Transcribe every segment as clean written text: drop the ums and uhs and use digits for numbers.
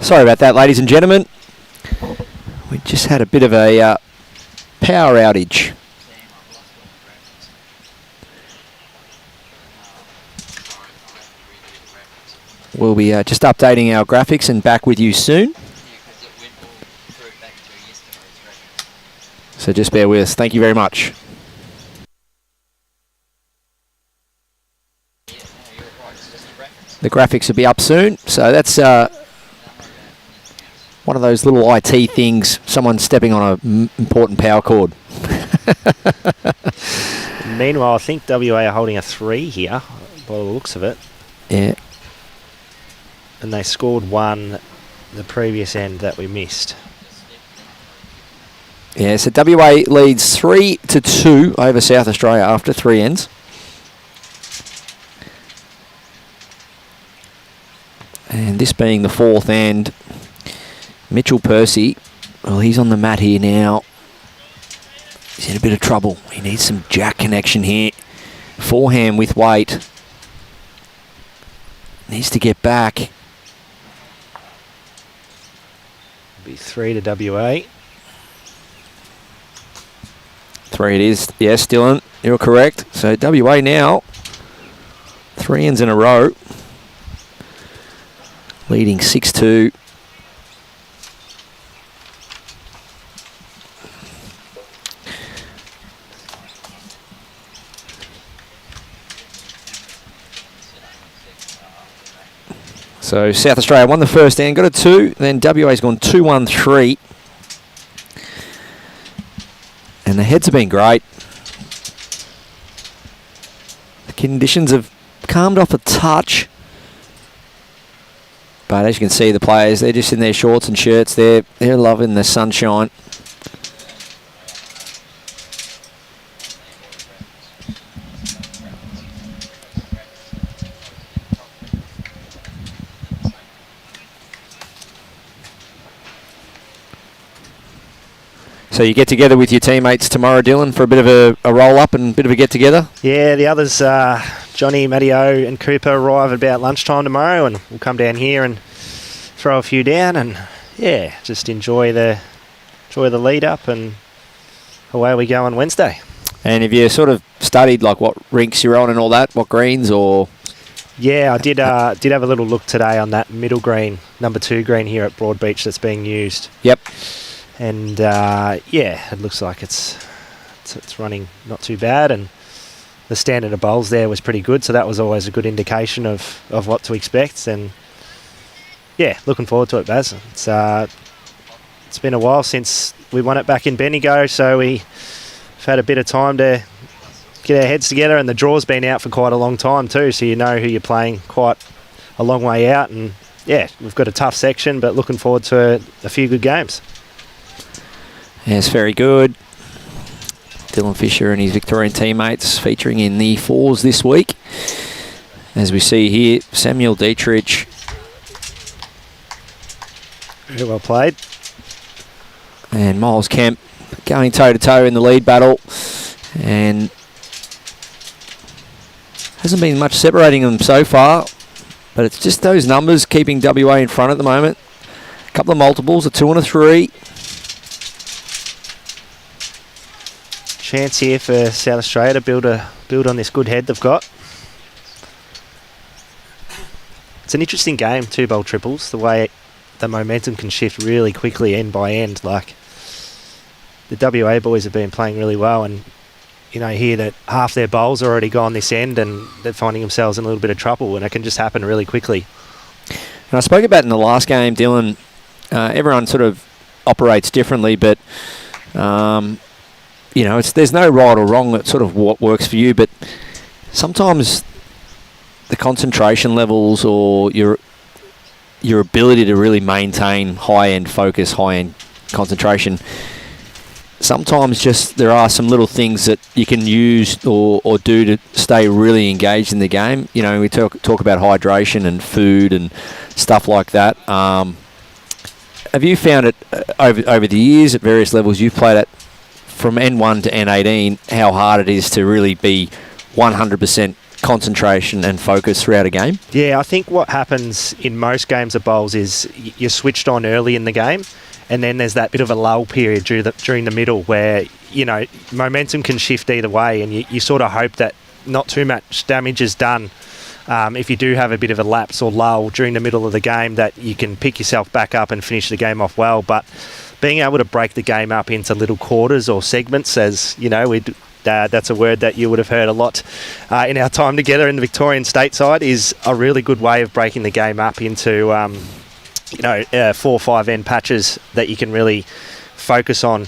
Sorry about that, ladies and gentlemen. We just had a bit of a power outage. We'll be just updating our graphics and back with you soon. So just bear with us. Thank you very much. The graphics will be up soon. So that's one of those little IT things. Someone stepping on an important power cord. Meanwhile, I think WA are holding a 3 here, by the looks of it. Yeah. And they scored 1 the previous end that we missed. Yeah, so WA leads 3-2 over South Australia after 3 ends. And this being the 4th end, Mitchell Percy, well, he's on the mat here now. He's in a bit of trouble. He needs some jack connection here. Forehand with weight. Needs to get back. Be 3 to WA. 3 it is. Yes, Dylan, you're correct. So WA now, 3 ends in a row. Leading 6-2. So South Australia won the first end, got a 2. Then WA's gone 2-1-3. And the heads have been great. The conditions have calmed off a touch. But as you can see, the players, they're just in their shorts and shirts. They're loving the sunshine. So you get together with your teammates tomorrow, Dylan, for a bit of a roll-up and a bit of a get-together? Yeah, the others, Johnny, Matteo and Cooper arrive about lunchtime tomorrow, and we'll come down here and throw a few down and, yeah, just enjoy the lead-up, and away we go on Wednesday. And have you sort of studied like what rinks you're on and all that, what greens or...? Yeah, I did have a little look today on that middle green, number 2 green here at Broadbeach that's being used. Yep. And yeah, it looks like it's running not too bad, and the standard of bowls there was pretty good, so that was always a good indication of what to expect. And yeah, looking forward to it, Baz. It's been a while since we won it back in Bendigo, so we've had a bit of time to get our heads together, and the draw's been out for quite a long time too, so you know who you're playing quite a long way out. And yeah, we've got a tough section, but looking forward to a few good games. Yes, very good. Dylan Fisher and his Victorian teammates featuring in the 4s this week. As we see here, Samuel, Dietrich. Very well played. And Miles Kemp going toe-to-toe in the lead battle. And hasn't been much separating them so far. But it's just those numbers keeping WA in front at the moment. A couple of multiples, a 2 and a 3. Chance here for South Australia to build on this good head they've got. It's an interesting game, 2-bowl triples, the way the momentum can shift really quickly end by end. Like, the WA boys have been playing really well, and you know, here that half their bowls are already gone this end, and they're finding themselves in a little bit of trouble, and it can just happen really quickly. And I spoke about in the last game, Dylan, everyone sort of operates differently, but you know, there's no right or wrong. It's sort of what works for you, but sometimes the concentration levels or your ability to really maintain high-end focus, high-end concentration, sometimes just there are some little things that you can use or do to stay really engaged in the game. You know, we talk about hydration and food and stuff like that. Have you found it over the years at various levels you've played at, from N1 to N18, how hard it is to really be 100% concentration and focus throughout a game? Yeah, I think what happens in most games of bowls is you're switched on early in the game, and then there's that bit of a lull period during the middle where, you know, momentum can shift either way, and you sort of hope that not too much damage is done. If you do have a bit of a lapse or lull during the middle of the game, that you can pick yourself back up and finish the game off well. But being able to break the game up into little quarters or segments, as you know, that's a word that you would have heard a lot in our time together in the Victorian stateside, is a really good way of breaking the game up into 4 or 5 end patches that you can really focus on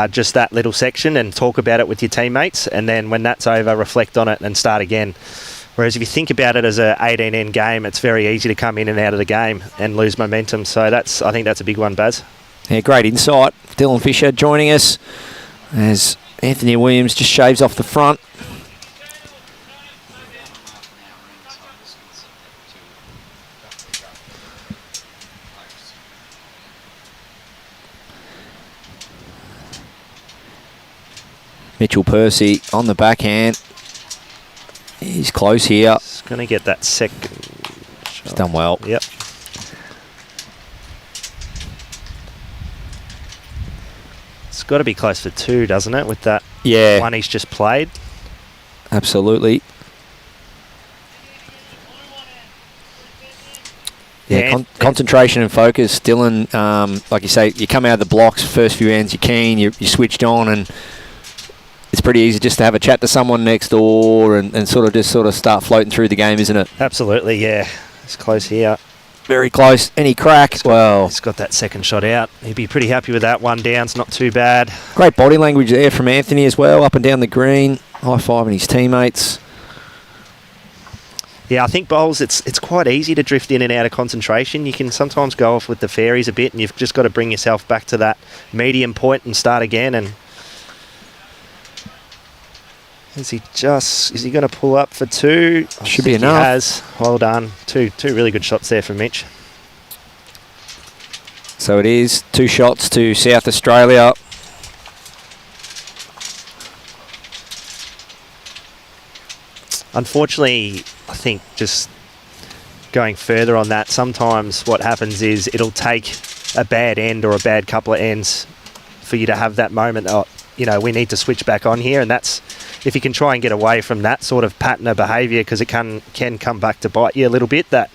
just that little section and talk about it with your teammates, and then when that's over, reflect on it and start again. Whereas if you think about it as a 18 end game, it's very easy to come in and out of the game and lose momentum. So I think that's a big one, Baz. Yeah, great insight. Dylan Fisher joining us as Anthony Williams just shaves off the front. Mitchell Percy on the backhand. He's close here. He's going to get that second shot. He's done well. Yep. It's got to be close to 2, doesn't it, with that one he's just played? Absolutely. Yeah, concentration and focus. Dylan, like you say, you come out of the blocks, first few ends, you're keen, you're switched on, and it's pretty easy just to have a chat to someone next door and sort of start floating through the game, isn't it? Absolutely, yeah. It's close here. Very close. Any crack? Well, he's got that second shot out. He'd be pretty happy with that. 1 down's not too bad. Great body language there from Anthony as well, up and down the green, high-fiving his teammates. Yeah, I think bowls, it's quite easy to drift in and out of concentration. You can sometimes go off with the fairies a bit, and you've just got to bring yourself back to that medium point and start again. And is he going to pull up for 2? Should be enough. He has. Well done. Two really good shots there from Mitch. So it is 2 shots to South Australia. Unfortunately, I think just going further on that, sometimes what happens is it'll take a bad end or a bad couple of ends for you to have that moment, we need to switch back on here, and that's if you can try and get away from that sort of pattern of behaviour, because it can come back to bite you a little bit. That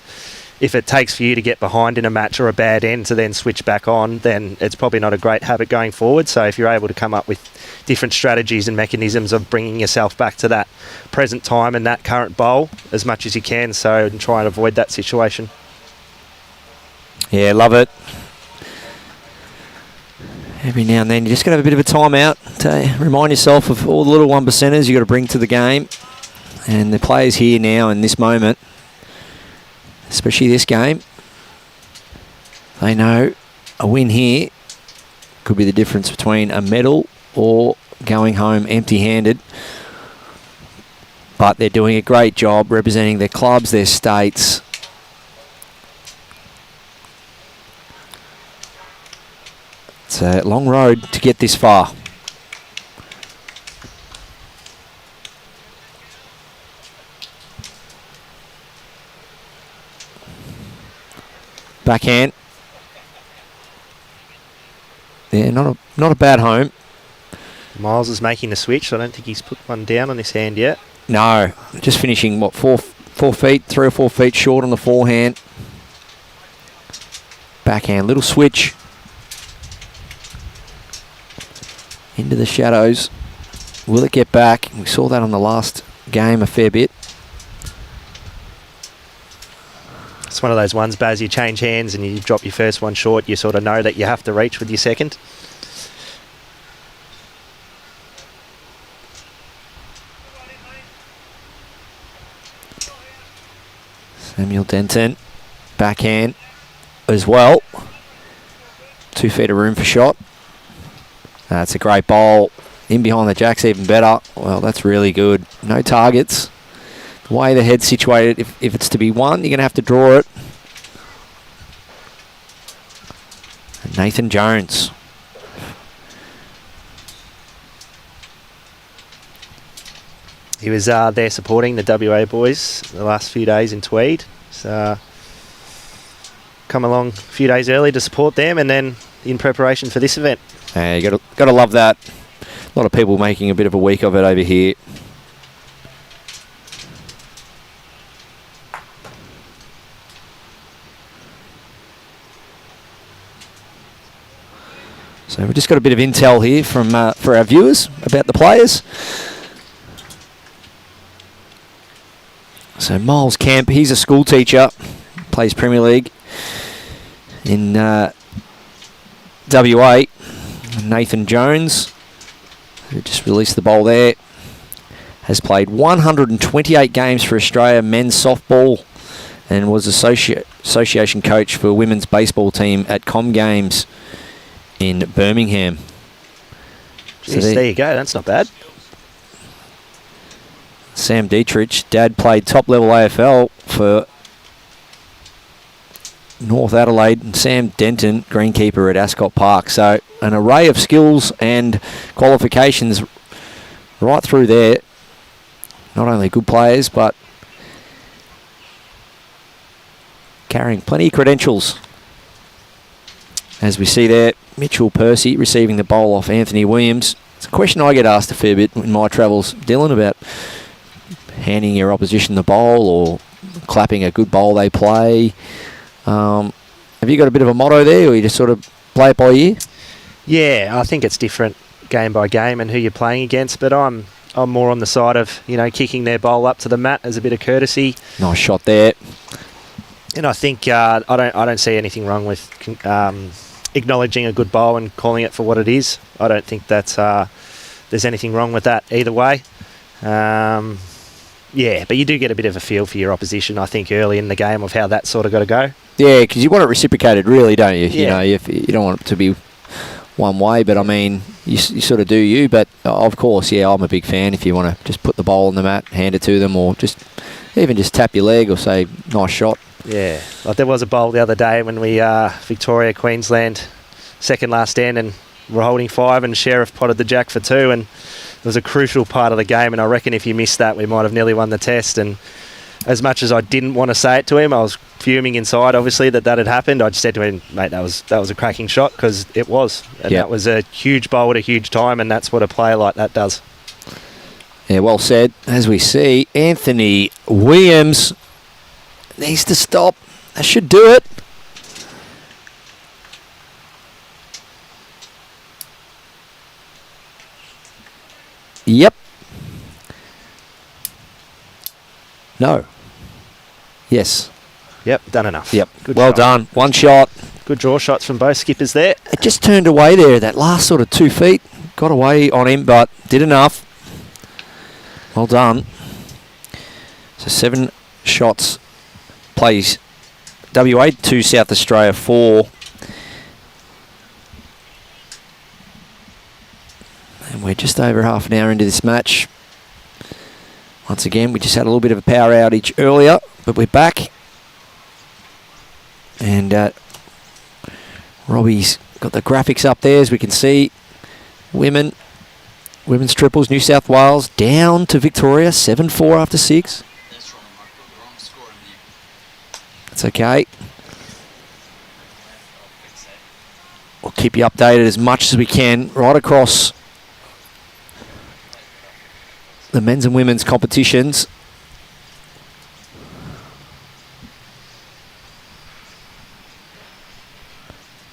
if it takes for you to get behind in a match or a bad end to then switch back on, then it's probably not a great habit going forward. So if you're able to come up with different strategies and mechanisms of bringing yourself back to that present time and that current bowl as much as you can, and try and avoid that situation. Yeah, love it. Every now and then you just got to have a bit of a time out to remind yourself of all the little 1%ers you got to bring to the game. And the players here now in this moment, especially this game, they know a win here could be the difference between a medal or going home empty-handed. But they're doing a great job representing their clubs, their states. It's a long road to get this far. Backhand. Yeah, not a bad home. Miles is making the switch. I don't think he's put one down on his hand yet. No, just finishing 4 feet, 3 or 4 feet short on the forehand. Backhand, little switch. Into the shadows. Will it get back? We saw that on the last game a fair bit. It's one of those ones, Baz, you change hands and you drop your first one short, you sort of know that you have to reach with your second. Samuel Denton, backhand as well. 2 feet of room for shot. That's a great bowl. In behind the jack's even better. Well, that's really good. No targets. The way the head's situated, if it's to be one, you're going to have to draw it. And Nathan Jones. he was there supporting the WA boys the last few days in Tweed. So come along a few days early to support them, and then in preparation for this event. You got to love that. A lot of people making a bit of a week of it over here. So we've just got a bit of intel here from for our viewers about the players. So Miles Kemp, he's a school teacher, plays Premier League in WA. Nathan Jones, who just released the ball there, has played 128 games for Australia men's softball and was association coach for women's baseball team at Com Games in Birmingham. Jeez, so there you go, that's not bad. Sam Dietrich, dad played top level AFL for North Adelaide, and Sam Denton, greenkeeper at Ascot Park. So an array of skills and qualifications right through there. Not only good players, but carrying plenty of credentials. As we see there, Mitchell Percy receiving the bowl off Anthony Williams. It's a question I get asked a fair bit in my travels, Dylan, about handing your opposition the bowl or clapping a good bowl they play. Have you got a bit of a motto there, or you just sort of play it by ear? Yeah, I think it's different game by game and who you're playing against, but I'm more on the side of, kicking their bowl up to the mat as a bit of courtesy. Nice shot there. And I think I don't see anything wrong with acknowledging a good bowl and calling it for what it is. I don't think that's there's anything wrong with that either way. Yeah, but you do get a bit of a feel for your opposition, I think, early in the game of how that's sort of got to go. Yeah, because you want it reciprocated, really, don't you? Yeah. You don't want it to be one way, but I mean, you sort of do you. But of course, yeah, I'm a big fan if you want to just put the bowl on the mat, hand it to them, or just tap your leg or say, nice shot. Yeah, like there was a bowl the other day when we Victoria, Queensland, second last end, and we're holding 5, and Sheriff potted the jack for 2, and it was a crucial part of the game, and I reckon if you missed that, we might have nearly won the test. And as much as I didn't want to say it to him, I was fuming inside, obviously, that had happened. I just said to him, mate, that was a cracking shot, because it was. And That was a huge bowl at a huge time, and that's what a player like that does. Yeah, well said. As we see, Anthony Williams needs to stop. That should do it. Yep. No. Yes. Yep, done enough. Yep. Good well shot. done. One shot. Good draw shots from both skippers there. It just turned away there, that last sort of 2 feet. Got away on him, but did enough. Well done. So 7 shots. Plays WA 2, South Australia 4. And we're just over half an hour into this match. Once again, we just had a little bit of a power outage earlier, but we're back. And Robbie's got the graphics up there, as we can see. Women's triples, New South Wales down to Victoria, 7-4 after 6. That's wrong, Mark. Put the wrong score in there. That's okay. We'll keep you updated as much as we can right across the men's and women's competitions.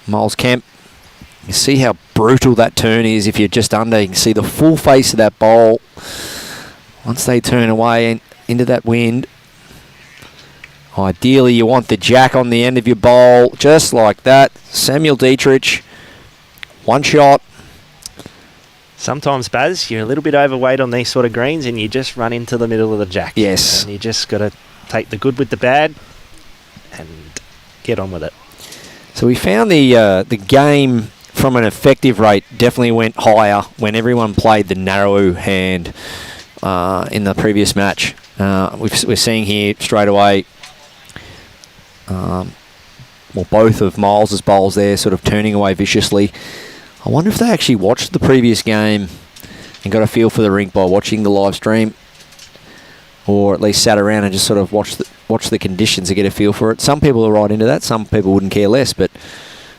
Miles Kemp, you see how brutal that turn is if you're just under. You can see the full face of that bowl. Once they turn away and into that wind, ideally you want the jack on the end of your bowl, just like that. Samuel Dietrich, one shot. Sometimes, Baz, you're a little bit overweight on these sort of greens and you just run into the middle of the jack. Yes. And you just got to take the good with the bad and get on with it. So we found the game from an effective rate definitely went higher when everyone played the narrow hand in the previous match. We're seeing here straight away, both of Miles's bowls there sort of turning away viciously. I wonder if they actually watched the previous game and got a feel for the rink by watching the live stream. or at least sat around and just sort of watched the conditions to get a feel for it. Some people are right into that. Some people wouldn't care less. But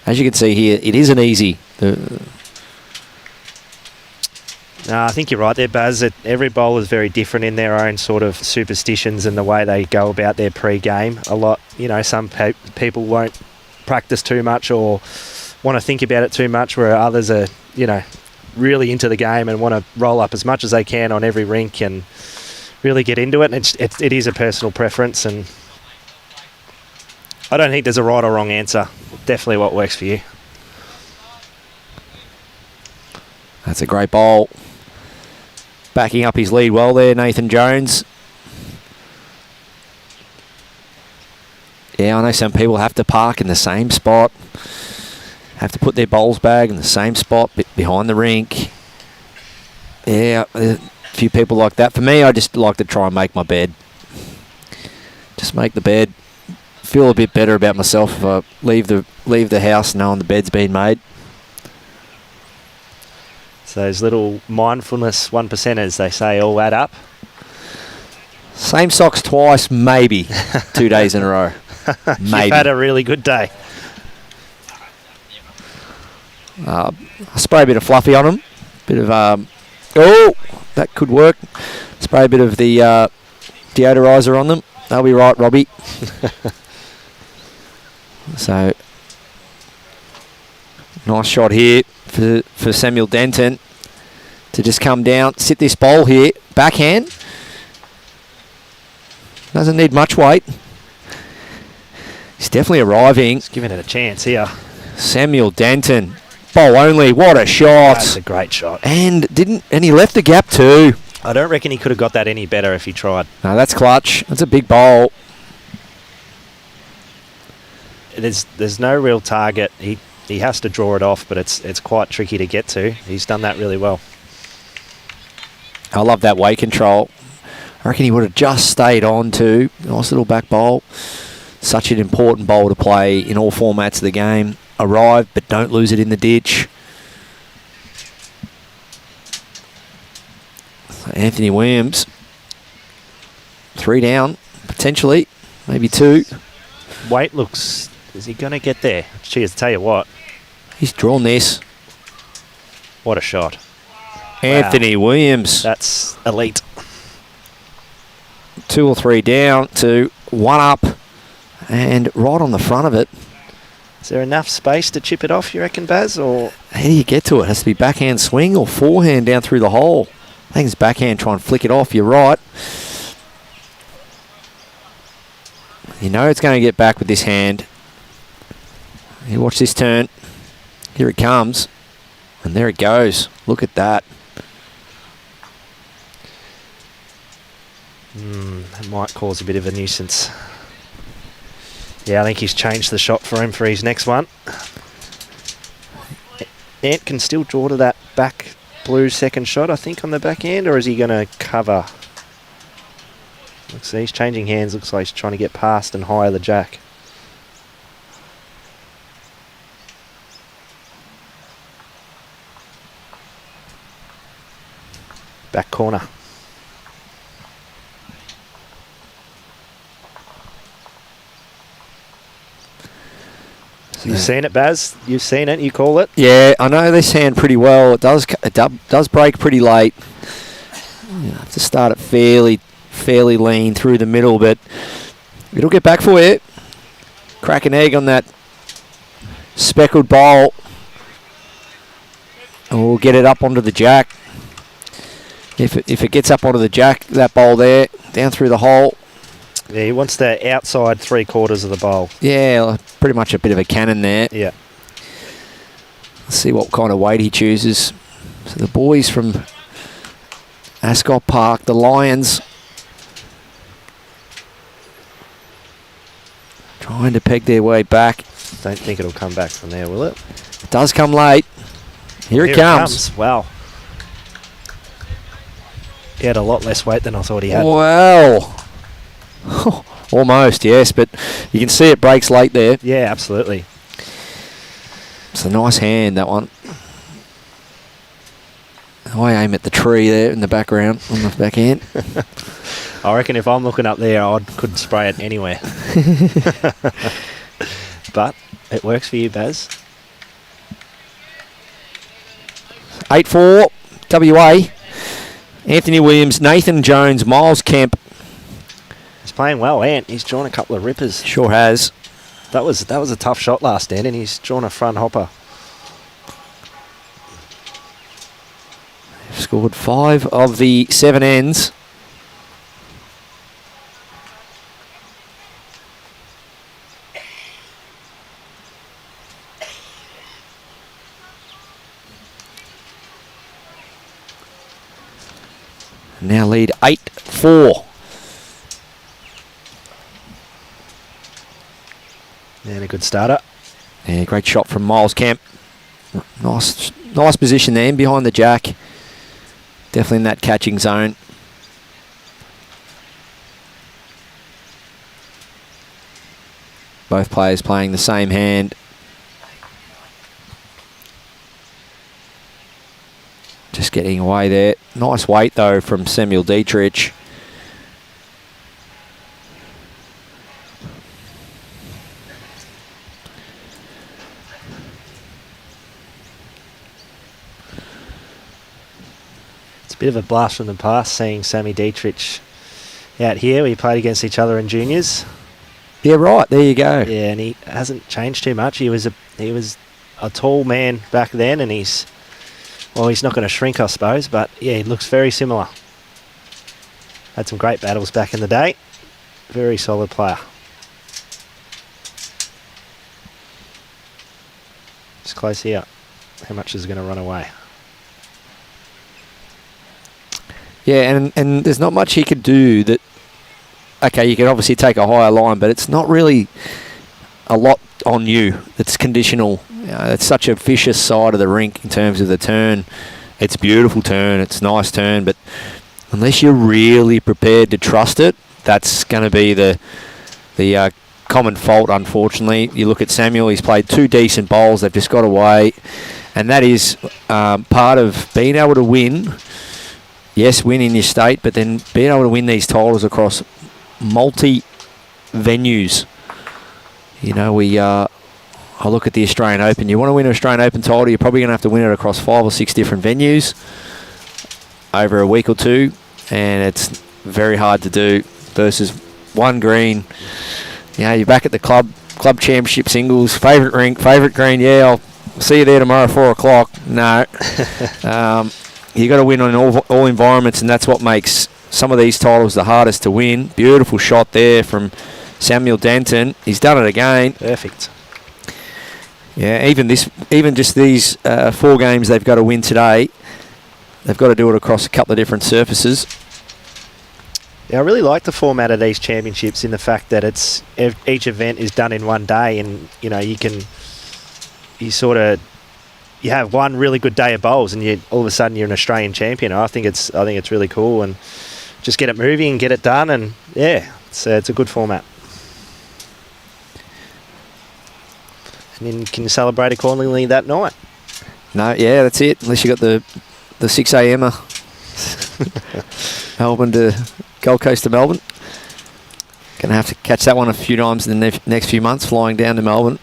as you can see here, it isn't easy. No, I think you're right there, Baz. Every bowler is very different in their own sort of superstitions and the way they go about their pre-game. A lot, some people won't practice too much or want to think about it too much, where others are, really into the game and want to roll up as much as they can on every rink and really get into it. And it is a personal preference, and I don't think there's a right or wrong answer. Definitely what works for you. That's a great bowl. Backing up his lead well there, Nathan Jones. Yeah, I know some people have to park in the same spot, have to put their bowls bag in the same spot behind the rink. Yeah, a few people like that. For me, I just like to try and make my bed. Just make the bed. Feel a bit better about myself if I leave the house knowing the bed's been made. So those little mindfulness 1%ers, they say, all add up. Same socks twice, maybe 2 days in a row. Maybe. You've had a really good day. I spray a bit of fluffy on them. Bit of that could work. Spray a bit of the deodorizer on them. They'll be right, Robbie. So nice shot here for Samuel Denton to just come down, sit this bowl here, backhand. Doesn't need much weight. He's definitely arriving. He's giving it a chance here. Samuel Denton, bowl only. What a shot! That's a great shot. And he left the gap too. I don't reckon he could have got that any better if he tried. No, that's clutch. That's a big bowl. There's no real target. He has to draw it off, but it's quite tricky to get to. He's done that really well. I love that weight control. I reckon he would have just stayed on too. Nice little back bowl. Such an important bowl to play in all formats of the game. Arrive, but don't lose it in the ditch. So Anthony Williams, 3 down, potentially, maybe 2. Weight looks... Is he going to get there? Cheers, tell you what. He's drawn this. What a shot. Anthony Williams. That's elite. 2 or 3 down to 1 up and right on the front of it. Is there enough space to chip it off, you reckon, Baz? Or how do you get to it? Has to be backhand swing or forehand down through the hole? I think it's backhand, try and flick it off. You're right. You know it's going to get back with this hand. You watch this turn. Here it comes. And there it goes. Look at that. It might cause a bit of a nuisance. Yeah, I think he's changed the shot for him for his next one. Ant can still draw to that back blue second shot, I think, on the backhand, or is he going to cover? Looks like he's changing hands. Looks like he's trying to get past and higher the jack. Back corner. You've seen it, Baz. You've seen it. You call it. Yeah, I know this hand pretty well. It does break pretty late. You have to start it fairly lean through the middle, but it'll get back for you. Crack an egg on that speckled bowl, and we'll get it up onto the jack. If it gets up onto the jack, that bowl there, down through the hole. Yeah, he wants the outside 3/4 of the bowl. Yeah, pretty much a bit of a cannon there. Yeah. Let's see what kind of weight he chooses. So the boys from Ascot Park, the Lions, trying to peg their way back. Don't think it'll come back from there, will it? It does come late. Here it comes. Wow. He had a lot less weight than I thought he had. Well, almost, yes, but you can see it breaks late there. Yeah, absolutely. It's a nice hand, that one. I aim at the tree there in the background on the backhand. I reckon if I'm looking up there, I could spray it anywhere. But it works for you, Baz. 8-4, WA. Anthony Williams, Nathan Jones, Miles Kemp. He's playing well, Ant. He's drawn a couple of rippers. Sure has. That was a tough shot last end, and he's drawn a front hopper. Scored 5 of the 7 ends. Now lead 8-4. And a good starter. Yeah, great shot from Miles Kemp. Nice position there, behind the jack. Definitely in that catching zone. Both players playing the same hand. Just getting away there. Nice weight though from Samuel Dietrich. It's a bit of a blast from the past seeing Sammy Dietrich out here. We played against each other in juniors. Yeah, right. There you go. Yeah, and he hasn't changed too much. He was a tall man back then, and he's not going to shrink, I suppose, but yeah, he looks very similar. Had some great battles back in the day. Very solid player. Just close here. How much is going to run away? Yeah, and there's not much he could do that. Okay, you can obviously take a higher line, but it's not really a lot on you. It's conditional. It's such a vicious side of the rink in terms of the turn. It's a beautiful turn. It's a nice turn, but unless you're really prepared to trust it, that's going to be the common fault, unfortunately. You look at Samuel, he's played 2 decent bowls. They've just got away, and that is part of being able to win. Yes, win in your state, but then being able to win these titles across multi-venues. You know, I look at the Australian Open. You want to win an Australian Open title, you're probably going to have to win it across 5 or 6 different venues over a week or two, and it's very hard to do versus one green. You know, you're back at the club championship singles, favourite rink, favourite green. Yeah, I'll see you there tomorrow, 4 o'clock. No. You got to win on all environments, and that's what makes some of these titles the hardest to win. Beautiful shot there from Samuel Denton. He's done it again. Perfect. Yeah, even just these 4 games they've got to win today. They've got to do it across a couple of different surfaces. Yeah, I really like the format of these championships in the fact that each event is done in one day, and you know you have one really good day of bowls, and all of a sudden you're an Australian champion. I think it's really cool, and just get it moving and get it done, and yeah, it's a good format. And then can you celebrate accordingly that night? No, yeah, that's it. Unless you got the 6 a.m. Melbourne to Gold Coast to Melbourne. Gonna have to catch that one a few times in the next few months, flying down to Melbourne.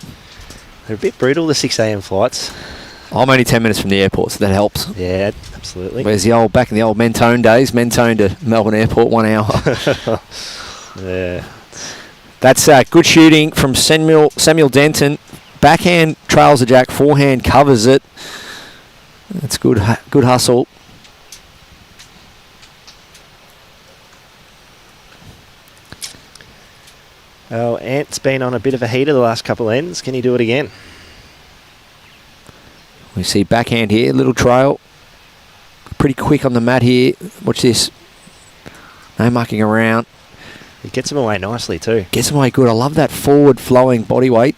They're a bit brutal, the 6 a.m. flights. I'm only 10 minutes from the airport, so that helps. Yeah, absolutely. Whereas back in the old Mentone days, Mentone to Melbourne Airport, 1 hour. Yeah. That's good shooting from Samuel Denton. Backhand trails the jack, forehand covers it. That's good hustle. Well, Ant's been on a bit of a heater the last couple of ends. Can he do it again? We see backhand here, little trail. Pretty quick on the mat here. Watch this. No mucking around. He gets him away nicely too. Gets him away good. I love that forward flowing body weight.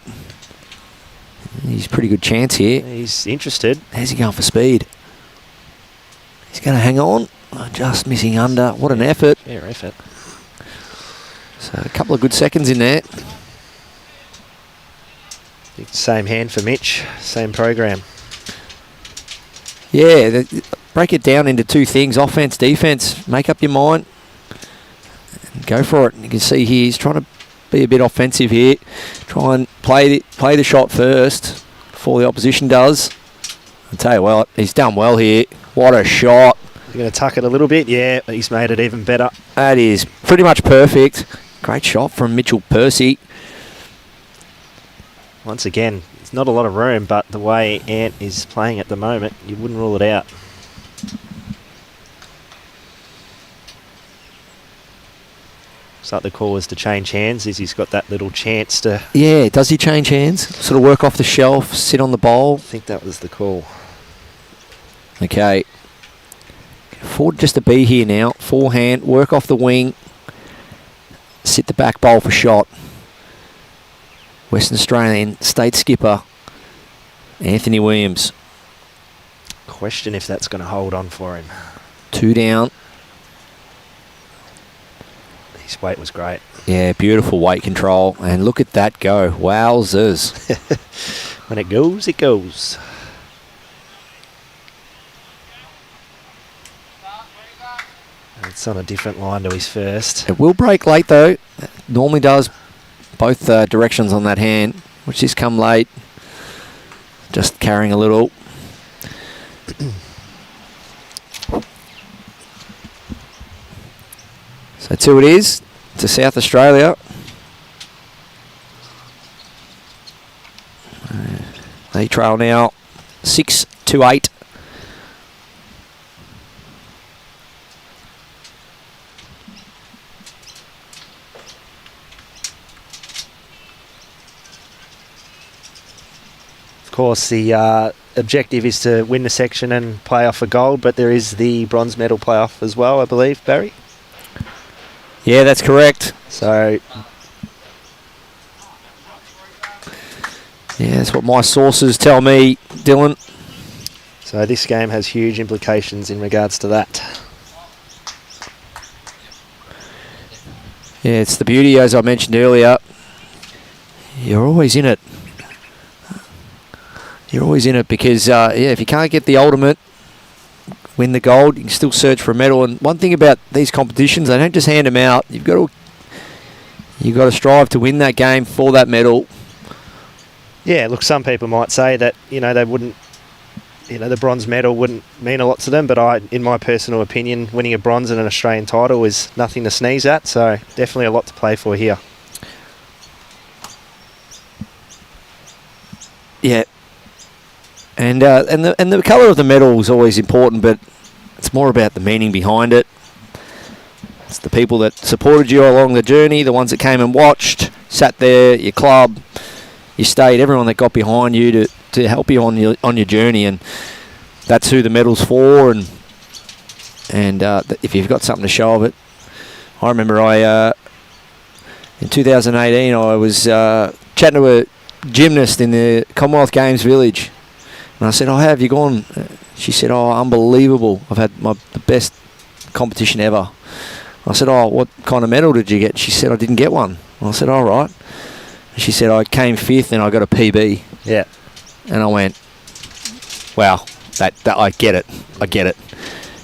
He's a pretty good chance here. He's interested. How's he going for speed? He's going to hang on. Just missing under. What an effort. Fair effort. So a couple of good seconds in there. Same hand for Mitch. Same program. Yeah, break it down into two things: offense, defense. Make up your mind. And go for it. And you can see here he's trying to be a bit offensive here. Try and play the shot first before the opposition does. I'll tell you what, he's done well here. What a shot. You're going to tuck it a little bit? Yeah, he's made it even better. That is pretty much perfect. Great shot from Mitchell Percy. Once again, it's not a lot of room, but the way Ant is playing at the moment, you wouldn't rule it out. Looks like the call was to change hands as he's got that little chance to... Yeah, does he change hands? Sort of work off the shelf, sit on the bowl? I think that was the call. Okay. Forward just to be here now. Forehand, work off the wing. Sit the back bowl for shot. Western Australian state skipper, Anthony Williams. Question if that's going to hold on for him. 2 down. His weight was great. Yeah, beautiful weight control. And look at that go. Wowzers. When it goes, it goes. It's on a different line to his first. It will break late though. It normally does both directions on that hand, which has come late. Just carrying a little. So 2 it is to South Australia. They trail now 6-8. Of course, the objective is to win the section and play off for gold, but there is the bronze medal playoff as well, I believe, Barry. Yeah, that's correct. So, yeah, that's what my sources tell me, Dylan. so this game has huge implications in regards to that. Yeah, it's the beauty, as I mentioned earlier. You're always in it. You're always in it because, yeah, if you can't get the ultimate, win the gold, you can still search for a medal. And one thing about these competitions, they don't just hand them out. You've got to strive to win that game for that medal. Yeah, look, some people might say that, they wouldn't, the bronze medal wouldn't mean a lot to them, but in my personal opinion, winning a bronze and an Australian title is nothing to sneeze at, so definitely a lot to play for here. Yeah. And the colour of the medal is always important, but it's more about the meaning behind it. It's the people that supported you along the journey, the ones that came and watched, sat there, your club, you stayed, everyone that got behind you to help you on your journey, and that's who the medal's for. And if you've got something to show of it, I remember in 2018 I was chatting to a gymnast in the Commonwealth Games Village. And I said, "Oh, how have you gone?" She said, "Oh, unbelievable. I've had the best competition ever." I said, "Oh, what kind of medal did you get?" She said, "I didn't get one." And I said, "All right." And she said, "I came 5th and I got a PB." Yeah. And I went, "Wow, that I get it. I get it."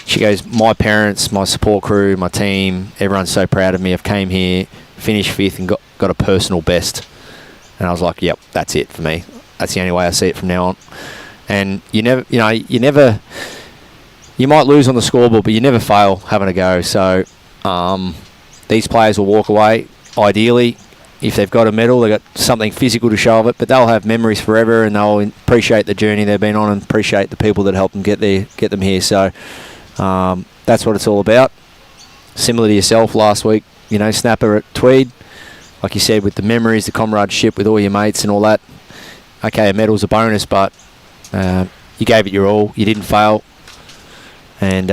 She goes, "My parents, my support crew, my team, everyone's so proud of me. I've came here, finished 5th and got a personal best." And I was like, "Yep, that's it for me. That's the only way I see it from now on." And you might lose on the scoreboard, but you never fail having a go. So these players will walk away, ideally, if they've got a medal, they've got something physical to show of it, but they'll have memories forever, and they'll appreciate the journey they've been on and appreciate the people that helped them get them here. So that's what it's all about. Similar to yourself last week, snapper at Tweed, like you said, with the memories, the comradeship with all your mates and all that. Okay, a medal's a bonus, but you gave it your all. You didn't fail. And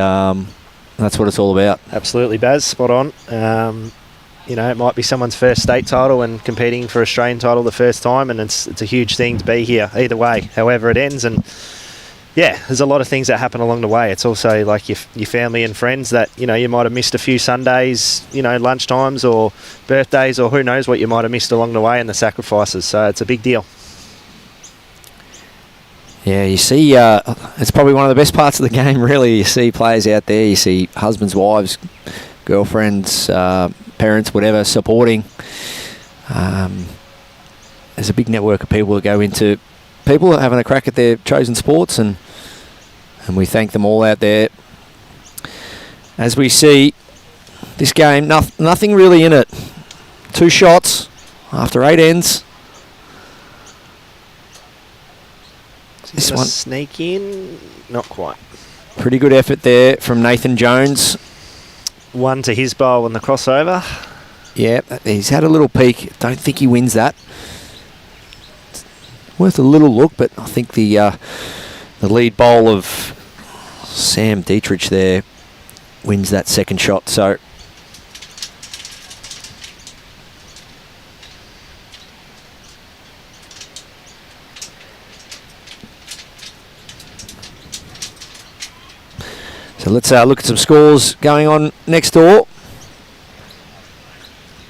that's what it's all about. Absolutely, Baz. Spot on. It might be someone's first state title and competing for Australian title the first time, and it's a huge thing to be here either way, however it ends. And yeah, there's a lot of things that happen along the way. It's also like your family and friends that, you might have missed a few Sundays, lunchtimes or birthdays, or who knows what you might have missed along the way, and the sacrifices. So it's a big deal. Yeah, you see, it's probably one of the best parts of the game, really. You see players out there, you see husbands, wives, girlfriends, parents, whatever, supporting. There's a big network of people that go into people having a crack at their chosen sports, and we thank them all out there. As we see this game, nothing really in it. 2 shots after 8 ends. This one sneak in, not quite. Pretty good effort there from Nathan Jones. 1 to his bowl on the crossover. Yeah, he's had a little peek. Don't think he wins that. It's worth a little look, but I think the lead bowl of Sam Dietrich there wins that second shot. So let's look at some scores going on next door.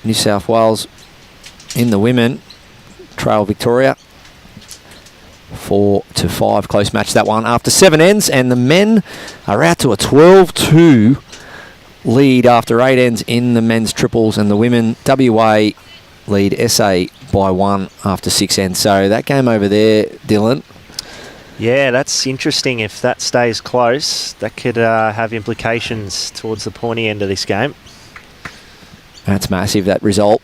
New South Wales in the women trail Victoria 4-5. Close match that one after 7 ends, and the men are out to a 12-2 lead after 8 ends in the men's triples, and the women WA lead SA by 1 after 6 ends. So that game over there, Dylan. Yeah, that's interesting. If that stays close, that could have implications towards the pointy end of this game. That's massive, that result.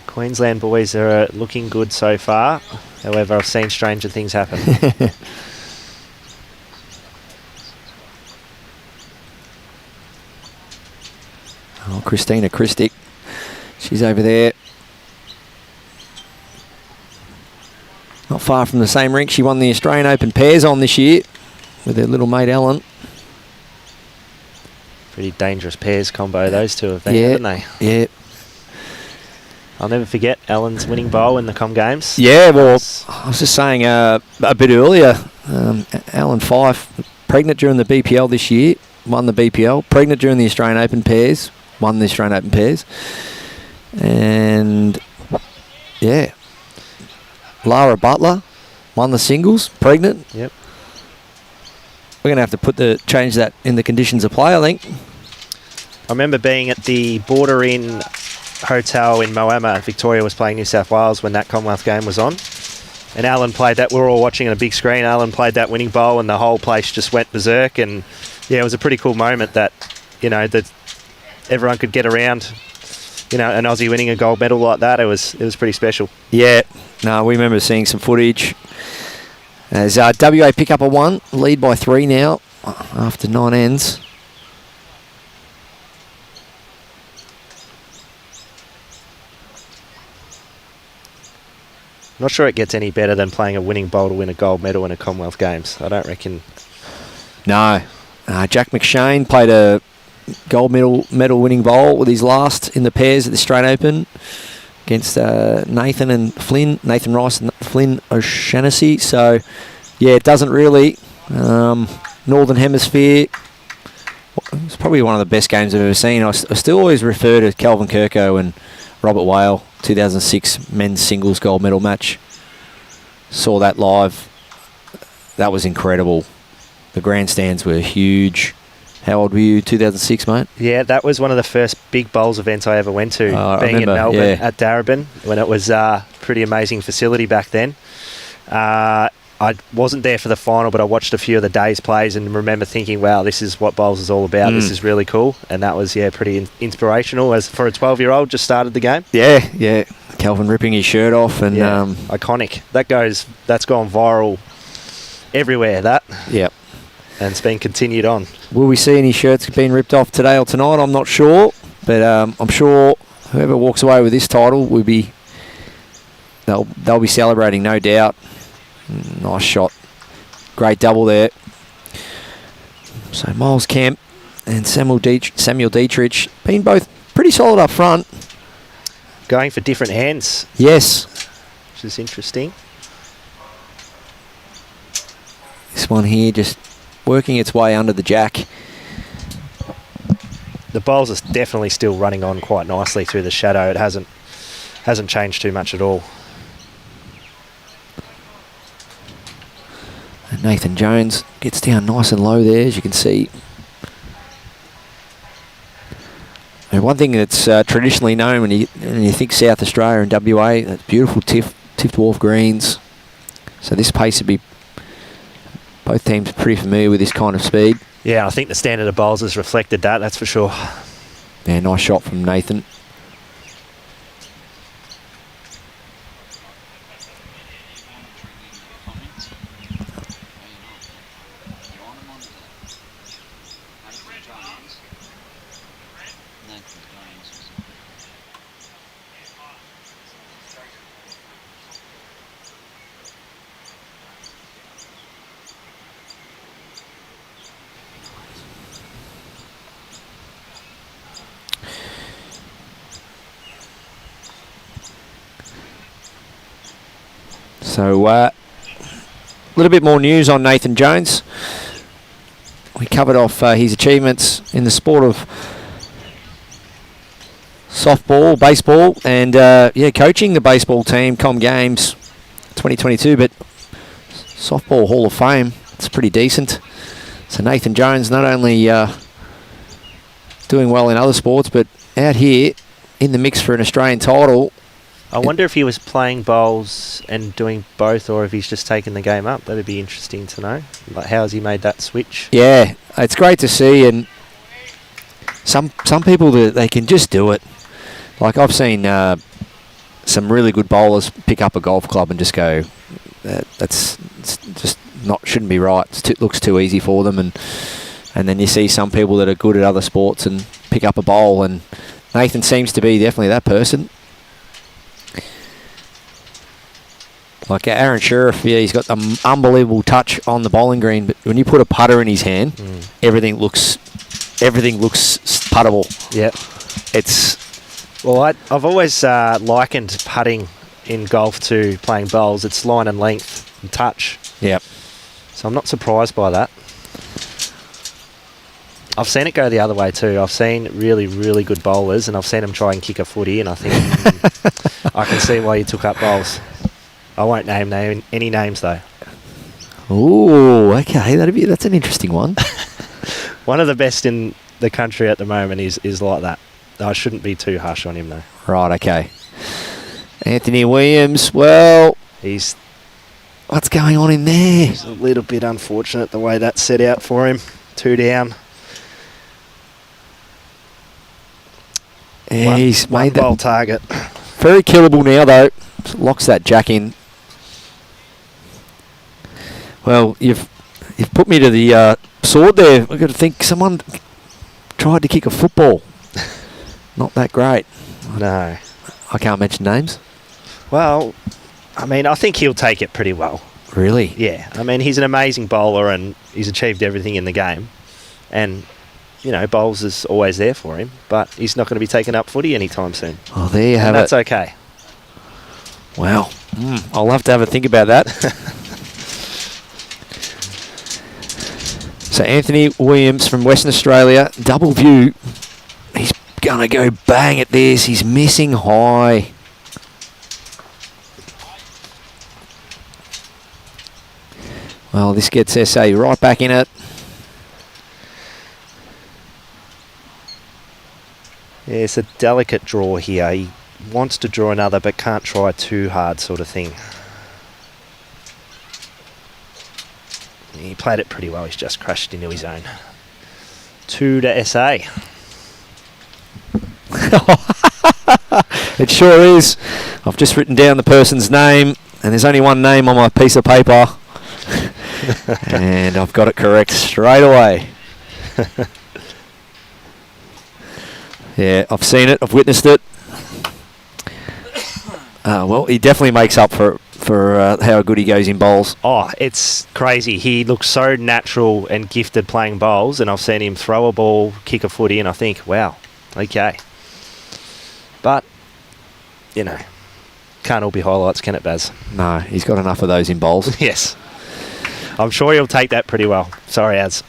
Queensland boys are looking good so far. However, I've seen stranger things happen. Oh, Christina Christic. She's over there. Not far from the same rink. She won the Australian Open pairs on this year with her little mate Ellen. Pretty dangerous pairs combo those two have been, haven't they? Yeah. I'll never forget Ellen's winning bowl in the Com Games. Yeah, well, I was just saying a bit earlier, Ellen Fife, pregnant during the BPL this year, won the BPL. Pregnant during the Australian Open pairs, won the Australian Open pairs. And, yeah, Lara Butler won the singles, pregnant. Yep. We're going to have to change that in the conditions of play, I think. I remember being at the Border Inn Hotel in Moama. Victoria was playing New South Wales when that Commonwealth game was on. And Alan played that. We were all watching on a big screen. Alan played that winning bowl and the whole place just went berserk. And, yeah, it was a pretty cool moment that, you know, that everyone could get around, you know, an Aussie winning a gold medal like that. It was pretty special. Yeah. No, we remember seeing some footage. As WA pick up a 1, lead by 3 now after 9 ends. Not sure it gets any better than playing a winning bowl to win a gold medal in a Commonwealth Games. I don't reckon. No. Jack McShane played a gold medal winning bowl with his last in the pairs at the Australian Open against Nathan Rice and Flynn O'Shaughnessy. So, yeah, it doesn't really. Northern Hemisphere, it's probably one of the best games I've ever seen. I still always refer to Calvin Kirko and Robert Whale, 2006 men's singles gold medal match. Saw that live. That was incredible. The grandstands were huge. How old were you, 2006, mate? Yeah, that was one of the first big bowls events I ever went to, being in Melbourne at Darebin, when it was a pretty amazing facility back then. I wasn't there for the final, but I watched a few of the day's plays and remember thinking, wow, this is what bowls is all about. This is really cool. And that was, pretty inspirational as for a 12-year-old just started the game. Yeah. Calvin ripping his shirt off. And iconic. That's gone viral everywhere, that. Yep. And it's been continued on. Will we see any shirts being ripped off today or tonight? I'm not sure. But I'm sure whoever walks away with this title will be... They'll be celebrating, no doubt. Nice shot. Great double there. So Miles Kemp and Samuel Dietrich been both pretty solid up front. Going for different hands. Yes. Which is interesting. This one here just working its way under the jack. The bowls are definitely still running on quite nicely through the shadow. It hasn't changed too much at all. Nathan Jones gets down nice and low there, as you can see. And one thing that's traditionally known when you think South Australia and WA, that's beautiful tipped wharf greens. So this pace would be, both teams are pretty familiar with this kind of speed. Yeah, I think the standard of bowls has reflected that, that's for sure. Yeah, nice shot from Nathan. So, a little bit more news on Nathan Jones. We covered off his achievements in the sport of softball, baseball, and coaching the baseball team, Com Games 2022. But softball Hall of Fame, it's pretty decent. So Nathan Jones not only doing well in other sports, but out here in the mix for an Australian title. I wonder if he was playing bowls and doing both, or if he's just taken the game up. That'd be interesting to know. Like, how has he made that switch? Yeah, it's great to see, and some people they can just do it. Like I've seen some really good bowlers pick up a golf club and just go, that's just shouldn't be right. Looks too easy for them, and then you see some people that are good at other sports and pick up a bowl, and Nathan seems to be definitely that person. Like Aaron Sheriff, yeah, he's got an unbelievable touch on the bowling green, but when you put a putter in his hand, everything looks puttable. Yeah, well, I've always likened putting in golf to playing bowls. It's line and length and touch. Yep. So I'm not surprised by that. I've seen it go the other way too. I've seen really, really good bowlers, and I've seen them try and kick a footy, and I think I can see why you took up bowls. I won't name any names though. Oh, okay. That's an interesting one. One of the best in the country at the moment is like that. I shouldn't be too harsh on him though. Right, okay. Anthony Williams, well, what's going on in there? It's a little bit unfortunate the way that set out for him. 2 down. Yeah, he's made that bowl target. Very killable now though. Locks that jack in. Well, you've put me to the sword there. I've got to think someone tried to kick a football. Not that great. No. I can't mention names. Well, I mean, I think he'll take it pretty well. Really? Yeah. I mean, he's an amazing bowler and he's achieved everything in the game. And, you know, bowls is always there for him. But he's not going to be taking up footy anytime soon. Oh, there you have it. That's okay. Wow. I'll have to have a think about that. So Anthony Williams from Western Australia, double view. He's going to go bang at this. He's missing high. Well, this gets SA right back in it. Yeah, it's a delicate draw here. He wants to draw another but can't try too hard, sort of thing. He played it pretty well. He's just crashed into his own. 2 to SA. It sure is. I've just written down the person's name, and there's only one name on my piece of paper. And I've got it correct straight away. Yeah, I've seen it. I've witnessed it. Well, he definitely makes up for how good he goes in bowls. Oh, it's crazy. He looks so natural and gifted playing bowls, and I've seen him throw a ball, kick a footy, and I think, wow, okay. But, you know, can't all be highlights, can it, Baz? No, he's got enough of those in bowls. Yes. I'm sure he'll take that pretty well. Sorry, Az.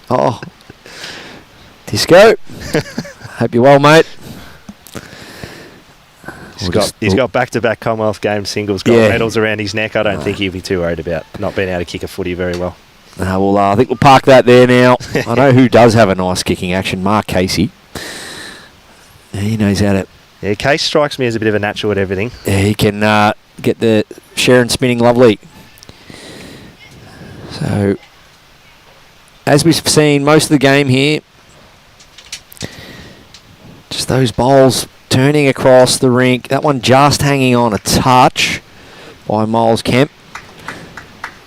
Oh. Disco. Hope you're well, mate. He's got back-to-back Commonwealth Games singles, gold medals around his neck. I don't think he'll be too worried about not being able to kick a footy very well. Well, I think we'll park that there now. I know who does have a nice kicking action, Mark Casey. He knows how to... Yeah, Case strikes me as a bit of a natural at everything. Yeah, he can get the Sharon spinning lovely. So, as we've seen most of the game here, just those bowls turning across the rink. That one just hanging on a touch by Miles Kemp.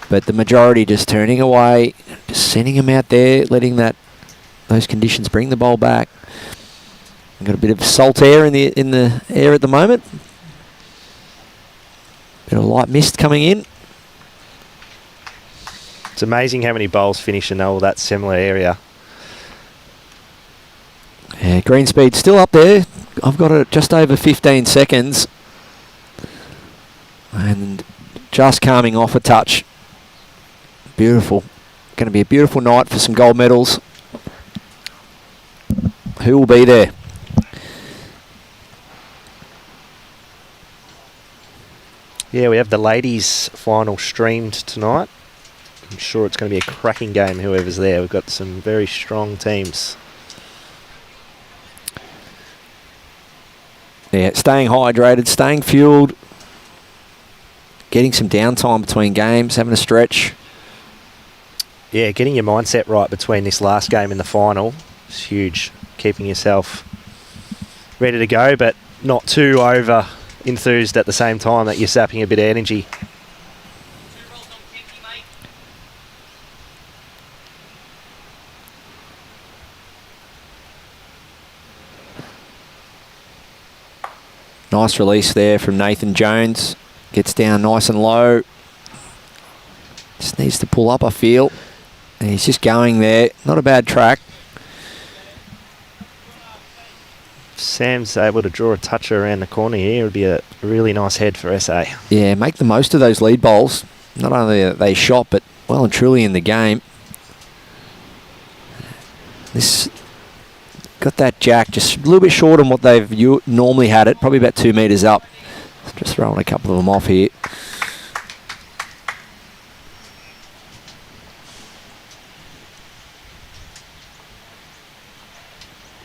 But the majority just turning away, just sending him out there, letting those conditions bring the bowl back. We've got a bit of salt air in the air at the moment. Bit of light mist coming in. It's amazing how many bowls finish in all that similar area. Yeah, green speed still up there. I've got it just over 15 seconds. And just calming off a touch. Beautiful. Going to be a beautiful night for some gold medals. Who will be there? Yeah, we have the ladies' final streamed tonight. I'm sure it's going to be a cracking game, whoever's there. We've got some very strong teams. Yeah, staying hydrated, staying fueled, getting some downtime between games, having a stretch. Yeah, getting your mindset right between this last game and the final is huge. Keeping yourself ready to go, but not too over enthused at the same time that you're sapping a bit of energy. Nice release there from Nathan Jones. Gets down nice and low. Just needs to pull up, I feel. And he's just going there. Not a bad track. Sam's able to draw a toucher around the corner here. It would be a really nice head for SA. Yeah, make the most of those lead bowls. Not only are they shot, but well and truly in the game. This got that jack just a little bit short than what they've normally had it. Probably about 2 metres up. Just throwing a couple of them off here.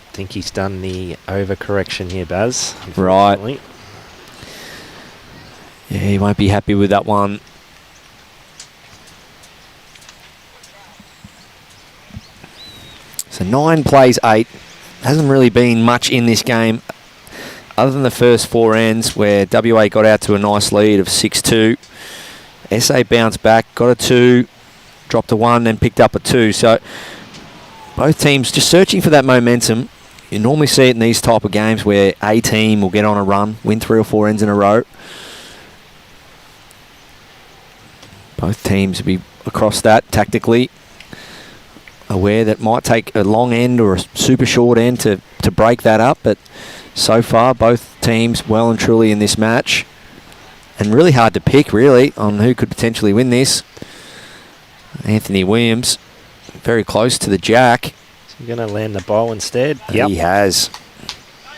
I think he's done the overcorrection here, Baz. Right. Yeah, he won't be happy with that one. So 9 plays 8. Hasn't really been much in this game other than the first 4 ends where WA got out to a nice lead of 6-2. SA bounced back, got a 2, dropped a 1, then picked up a 2. So both teams just searching for that momentum. You normally see it in these type of games where a team will get on a run, win 3 or 4 ends in a row. Both teams will be across that tactically, aware that might take a long end or a super short end to break that up, but so far both teams well and truly in this match, and really hard to pick really on who could potentially win this. Anthony Williams very close to the jack. Is he going to land the bowl instead? Yep. He has.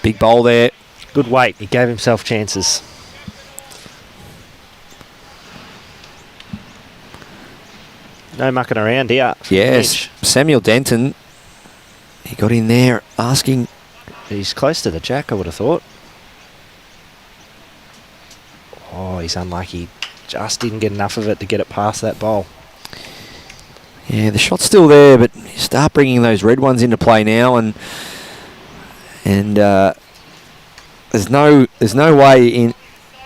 Big bowl there. Good weight. He gave himself chances. No mucking around here. Yes. Samuel Denton. He got in there asking. He's close to the jack, I would have thought. Oh, he's unlucky. Just didn't get enough of it to get it past that bowl. Yeah, the shot's still there, but you start bringing those red ones into play now, and there's no way in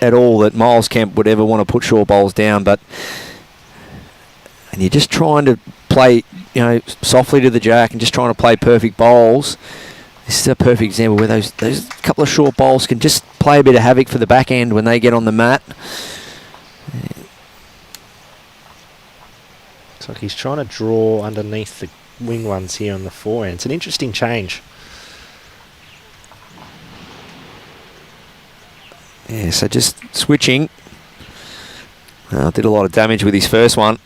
at all that Miles Kemp would ever want to put short bowls down, and you're just trying to play, softly to the jack and just trying to play perfect bowls. This is a perfect example where those couple of short bowls can just play a bit of havoc for the back end when they get on the mat. Looks like he's trying to draw underneath the wing ones here on the forehand. It's an interesting change. Yeah, so just switching. Did a lot of damage with his first one.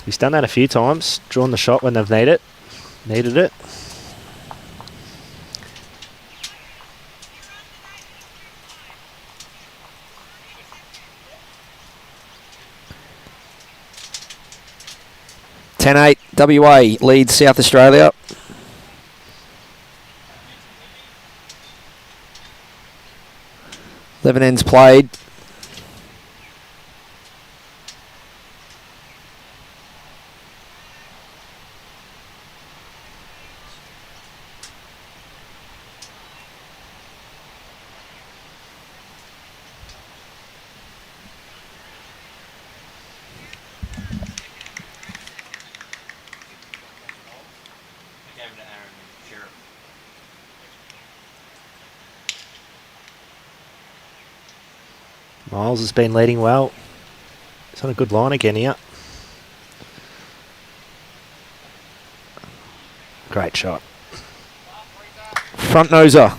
He's done that a few times, drawn the shot when they've needed it. 10-8, WA leads South Australia. Eleven ends played. Miles has been leading well. He's on a good line again here. Great shot. Front noser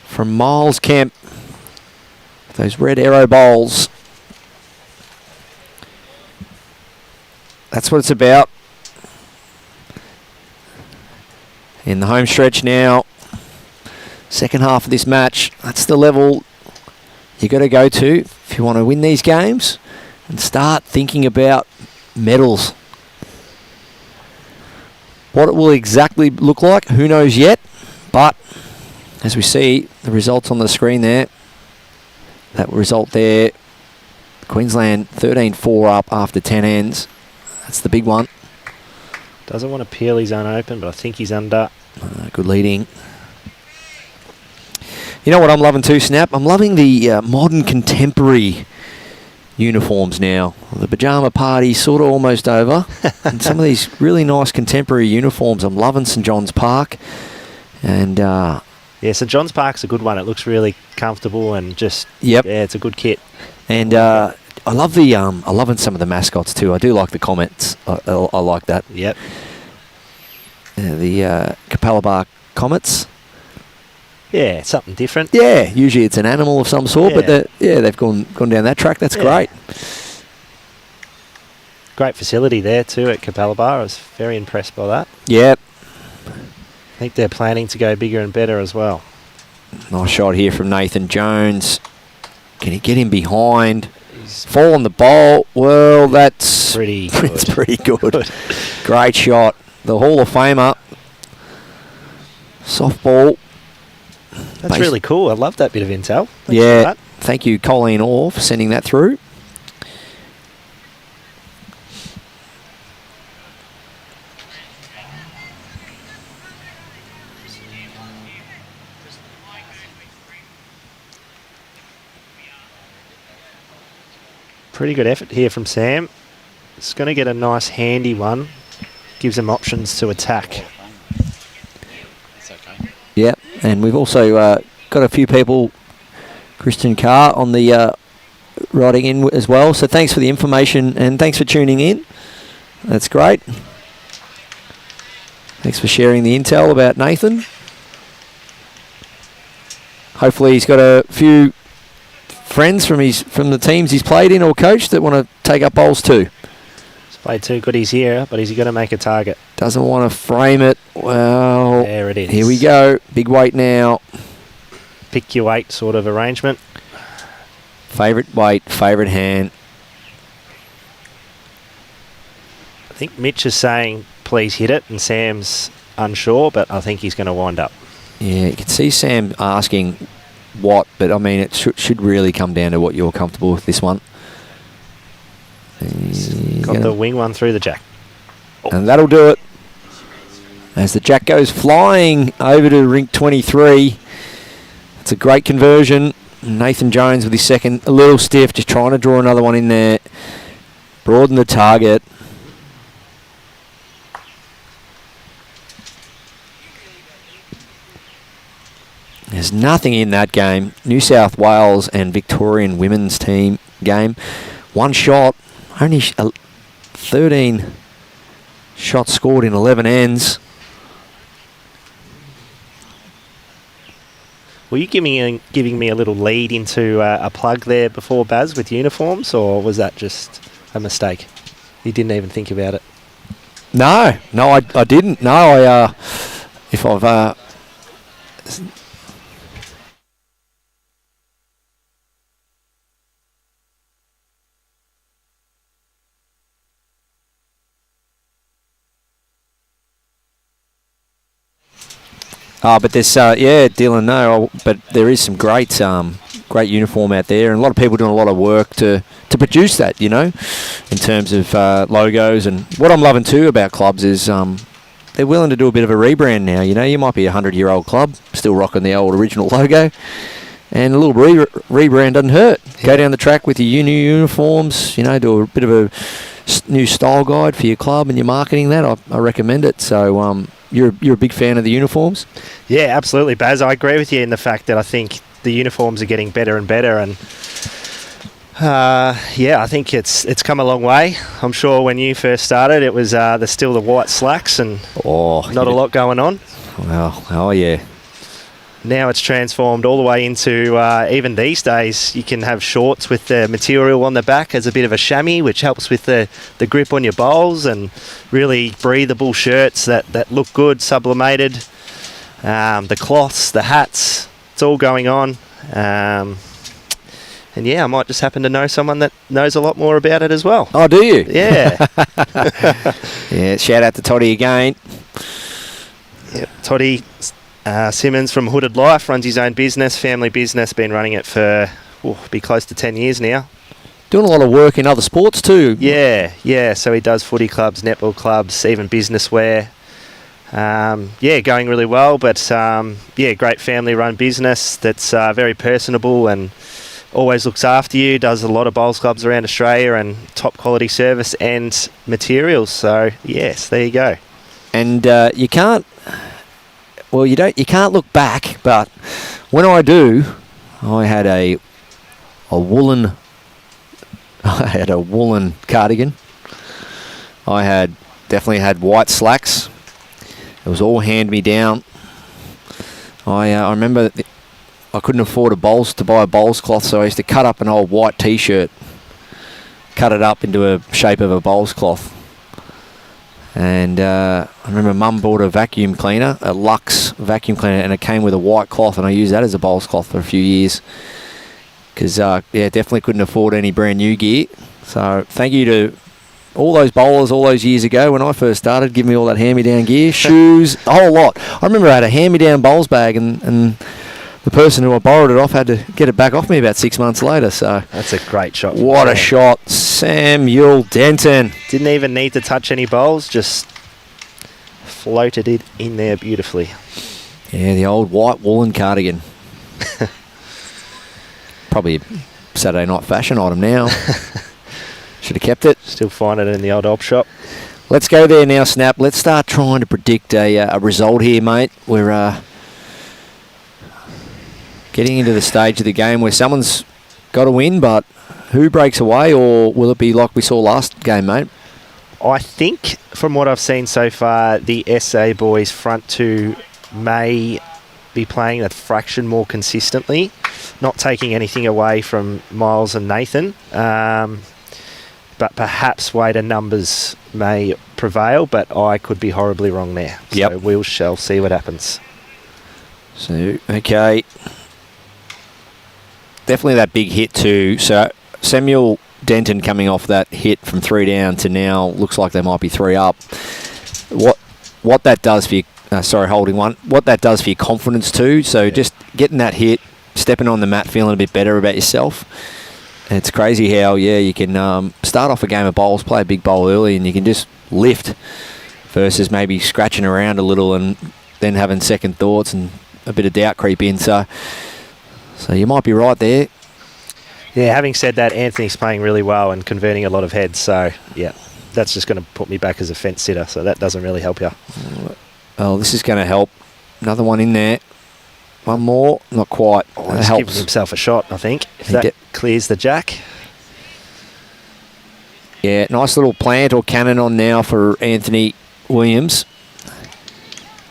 from Miles Kemp. Those red arrow bowls. That's what it's about. In the home stretch now. Second half of this match. That's the level you got to go to if you want to win these games and start thinking about medals. What it will exactly look like, who knows yet, but as we see the results on the screen there, that result there, Queensland 13-4 up after 10 ends. That's the big one. Doesn't want to peel his unopen, but I think he's under. Good leading. You know what I'm loving too, Snap? I'm loving the modern contemporary uniforms now. The pyjama party's sort of almost over. And some of these really nice contemporary uniforms. I'm loving St John's Park. And yeah, St John's Park's a good one. It looks really comfortable and just, yep. Yeah, it's a good kit. And I love the I'm loving some of the mascots too. I do like the comments. I like that. Yep. The Capella Bar Comets. Yeah, something different. Yeah, usually it's an animal of some sort, but they've gone down that track. That's great. Great facility there too at Capella Bar. I was very impressed by that. Yep. I think they're planning to go bigger and better as well. Nice shot here from Nathan Jones. Can he get him behind? Fall on the bowl. Well, that's pretty good. It's pretty good. Great shot. The Hall of Famer. Softball. That's really cool. I love that bit of intel. Thanks for yeah. that. Thank you, Colleen Orr, for sending that through. Pretty good effort here from Sam. It's going to get a nice handy one. Gives them options to attack. Yep, and we've also got a few people, Christian Carr, on the writing in as well. So thanks for the information and thanks for tuning in. That's great. Thanks for sharing the intel about Nathan. Hopefully he's got a few friends from the teams he's played in or coached that want to take up bowls too. He's played two goodies here, but is he going to make a target? Doesn't want to frame it. Well, there it is. Here we go. Big weight now. Pick your weight sort of arrangement. Favourite weight, favourite hand. I think Mitch is saying, please hit it, and Sam's unsure, but I think he's going to wind up. Yeah, you can see Sam asking what, but I mean, it should really come down to what you're comfortable with this one. Got the wing one through the jack. And that'll do it. As the jack goes flying over to rink 23. It's a great conversion. Nathan Jones with his second, a little stiff, just trying to draw another one in there. Broaden the target. There's nothing in that game. New South Wales and Victorian women's team game. One shot, only 13 shots scored in 11 ends. Were you giving me a little lead into a plug there before, Baz, with uniforms, or was that just a mistake? You didn't even think about it? No, I didn't. No, if I've... But there's Dylan. No, but there is some great uniform out there, and a lot of people doing a lot of work to produce that. In terms of logos, and what I'm loving too about clubs is they're willing to do a bit of a rebrand now. You might be a 100-year-old club still rocking the old original logo, and a little rebrand doesn't hurt. Yeah. Go down the track with your new uniforms. Do a bit of a new style guide for your club and your marketing. That I recommend it. So you're a big fan of the uniforms? Yeah, absolutely, Baz. I agree with you in the fact that I think the uniforms are getting better and better, and I think it's come a long way. I'm sure when you first started, it was still the white slacks and not a lot going on. Well, oh yeah. Now it's transformed all the way into, even these days, you can have shorts with the material on the back as a bit of a chamois, which helps with the grip on your bowls, and really breathable shirts that look good, sublimated. The cloths, the hats, it's all going on. And yeah, I might just happen to know someone that knows a lot more about it as well. Oh, do you? Yeah. Yeah, shout out to Toddy again. Yep, Toddy Simmons from Hooded Life runs his own business, family business, been running it for, be close to 10 years now. Doing a lot of work in other sports too. Yeah, so he does footy clubs, netball clubs, even business wear. Going really well, but great family run business that's very personable and always looks after you, does a lot of bowls clubs around Australia, and top quality service and materials. So yes, there you go. And you can't look back, but when I do, I had a woolen cardigan. I definitely had white slacks. It was all hand me down. I remember I couldn't afford to buy a bowls cloth, so I used to cut up an old white t-shirt, cut it up into a shape of a bowls cloth. And I remember Mum bought a vacuum cleaner, a Lux vacuum cleaner, and it came with a white cloth, and I used that as a bowls cloth for a few years. Because, definitely couldn't afford any brand new gear. So thank you to all those bowlers all those years ago when I first started, giving me all that hand-me-down gear, shoes, a whole lot. I remember I had a hand-me-down bowls bag, and the person who I borrowed it off had to get it back off me about 6 months later. So that's a great shot. What a shot. Samual Denton. Didn't even need to touch any bowls, just floated it in there beautifully. Yeah, the old white woolen cardigan. Probably a Saturday night fashion item now. Should have kept it. Still find it in the old op shop. Let's go there now, Snap. Let's start trying to predict a result here, mate. We're getting into the stage of the game where someone's got to win, but who breaks away, or will it be like we saw last game, mate? I think, from what I've seen so far, the SA boys front two may be playing a fraction more consistently, not taking anything away from Miles and Nathan, but perhaps weight and numbers may prevail, but I could be horribly wrong there. Yep. So we shall see what happens. So, okay. Definitely that big hit too. So Samuel Denton coming off that hit from 3 down to now looks like they might be 3 up. What that does for you, holding one, what that does for your confidence too. So just getting that hit, stepping on the mat, feeling a bit better about yourself. And it's crazy how, you can start off a game of bowls, play a big bowl early, and you can just lift versus maybe scratching around a little and then having second thoughts and a bit of doubt creep in. So you might be right there. Yeah, having said that, Anthony's playing really well and converting a lot of heads. So, yeah, that's just going to put me back as a fence sitter. So that doesn't really help you. Well, this is going to help. Another one in there. One more. Not quite. That He's helps. giving himself a shot, I think. If that clears the jack. Yeah, nice little plant or cannon on now for Anthony Williams.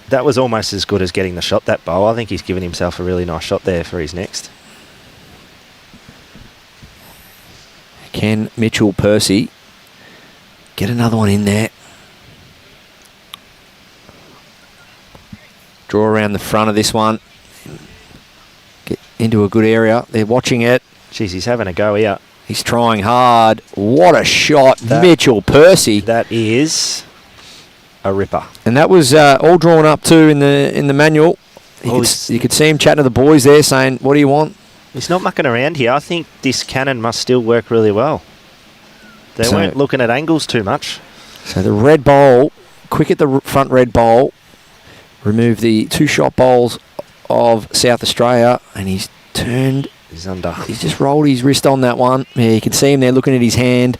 That was almost as good as getting the shot, that bowl. I think he's given himself a really nice shot there for his next. Can Mitchell Percy get another one in there? Draw around the front of this one. Get into a good area. They're watching it. Jeez, he's having a go here. He's trying hard. What a shot, Mitchell Percy. That is a ripper. And that was all drawn up too in the manual. You could see him chatting to the boys there saying, what do you want? He's not mucking around here. I think this cannon must still work really well. They weren't looking at angles too much. So the red bowl, quick at the front red bowl, remove the 2-shot bowls of South Australia, and he's turned. He's under. He's just rolled his wrist on that one. Yeah, you can see him there looking at his hand.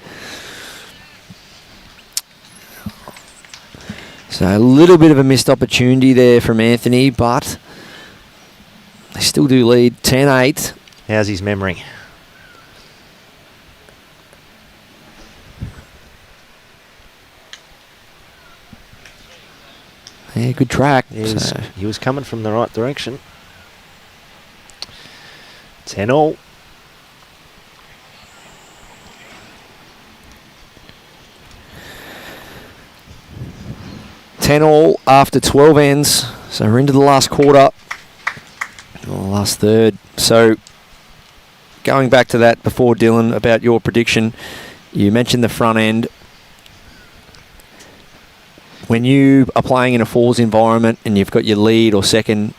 So a little bit of a missed opportunity there from Anthony, but they still do lead 10-8. How's his memory? Yeah, good track. He was coming from the right direction. 10-all. All after 12 ends, so we're into the last quarter, or last third. So going back to that before, Dylan, about your prediction, you mentioned the front end. When you are playing in a fours environment and you've got your lead or second,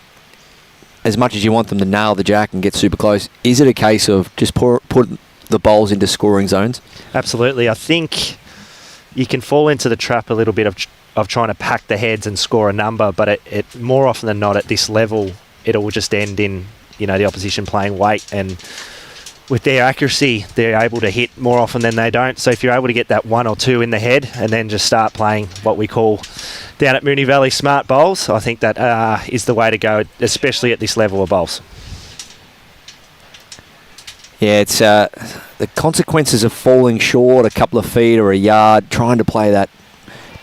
as much as you want them to nail the jack and get super close, is it a case of just put the bowls into scoring zones? Absolutely. I think you can fall into the trap a little bit of trying to pack the heads and score a number, but it more often than not at this level, it'll just end in, the opposition playing weight, and with their accuracy, they're able to hit more often than they don't. So if you're able to get that 1 or 2 in the head and then just start playing what we call down at Moonee Valley smart bowls, I think that is the way to go, especially at this level of bowls. Yeah, it's the consequences of falling short a couple of feet or a yard, trying to play that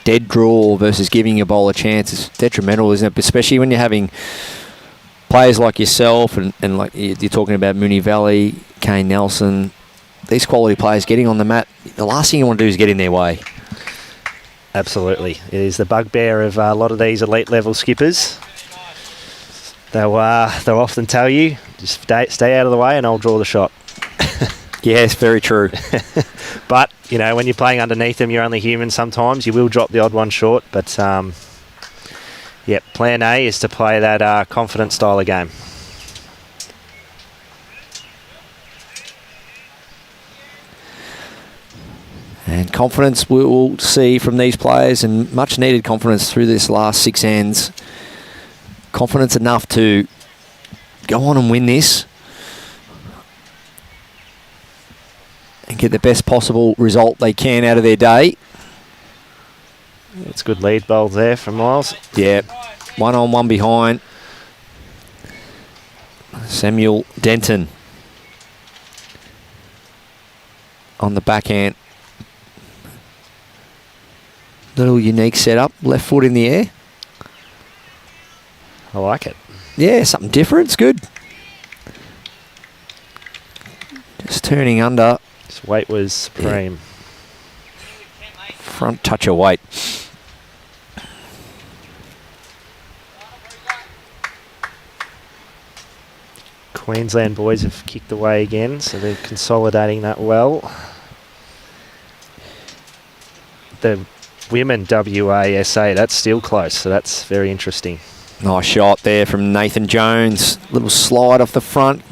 dead draw versus giving your bowl a chance is detrimental, isn't it? Especially when you're having players like yourself and like you're talking about Moonee Valley, Kane Nelson, these quality players getting on the mat. The last thing you want to do is get in their way. Absolutely. It is the bugbear of a lot of these elite level skippers. They'll often tell you, just stay out of the way and I'll draw the shot. Yes, very true. But, when you're playing underneath them, you're only human sometimes. You will drop the odd one short. But, plan A is to play that confident style of game. And confidence we'll see from these players, and much needed confidence through this last 6 ends. Confidence enough to go on and win this and get the best possible result they can out of their day. It's good lead bowls there from Miles. Yeah, 1 on 1 behind. Samuel Denton on the backhand. Little unique setup, left foot in the air. I like it. Yeah, something different, it's good. Just turning under. His weight was supreme. Yeah. Front touch of weight. Queensland boys have kicked away again, so they're consolidating that well. The women WASA, that's still close, so that's very interesting. Nice shot there from Nathan Jones. Little slide off the front.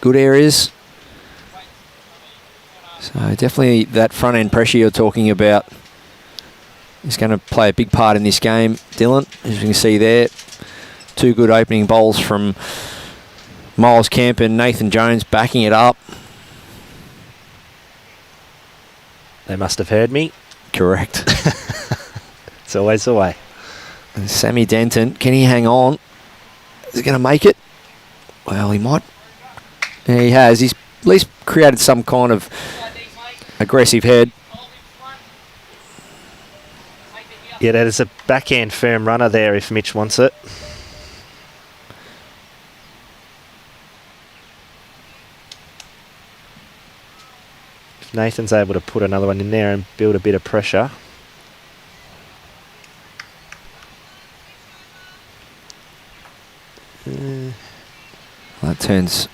Good areas. So definitely that front end pressure you're talking about is going to play a big part in this game, Dylan. As you can see there, 2 good opening bowls from Miles Kemp and Nathan Jones backing it up. They must have heard me. Correct. It's always the way. And Sammy Denton, can he hang on? Is he going to make it? Well, he might. Yeah, he has. He's at least created some kind of aggressive head. Yeah, that is a backhand firm runner there if Mitch wants it. If Nathan's able to put another one in there and build a bit of pressure. That turns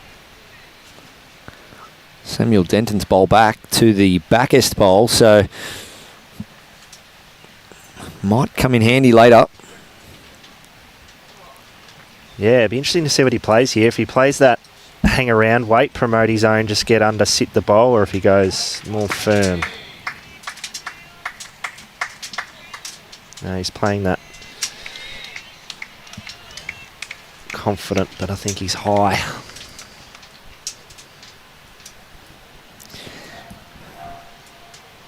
Samuel Denton's bowl back to the backest bowl, so might come in handy later. Yeah, it'd be interesting to see what he plays here. If he plays that hang around, wait, promote his own, just get under, sit the bowl, or if he goes more firm. No, he's playing that confident, but I think he's high.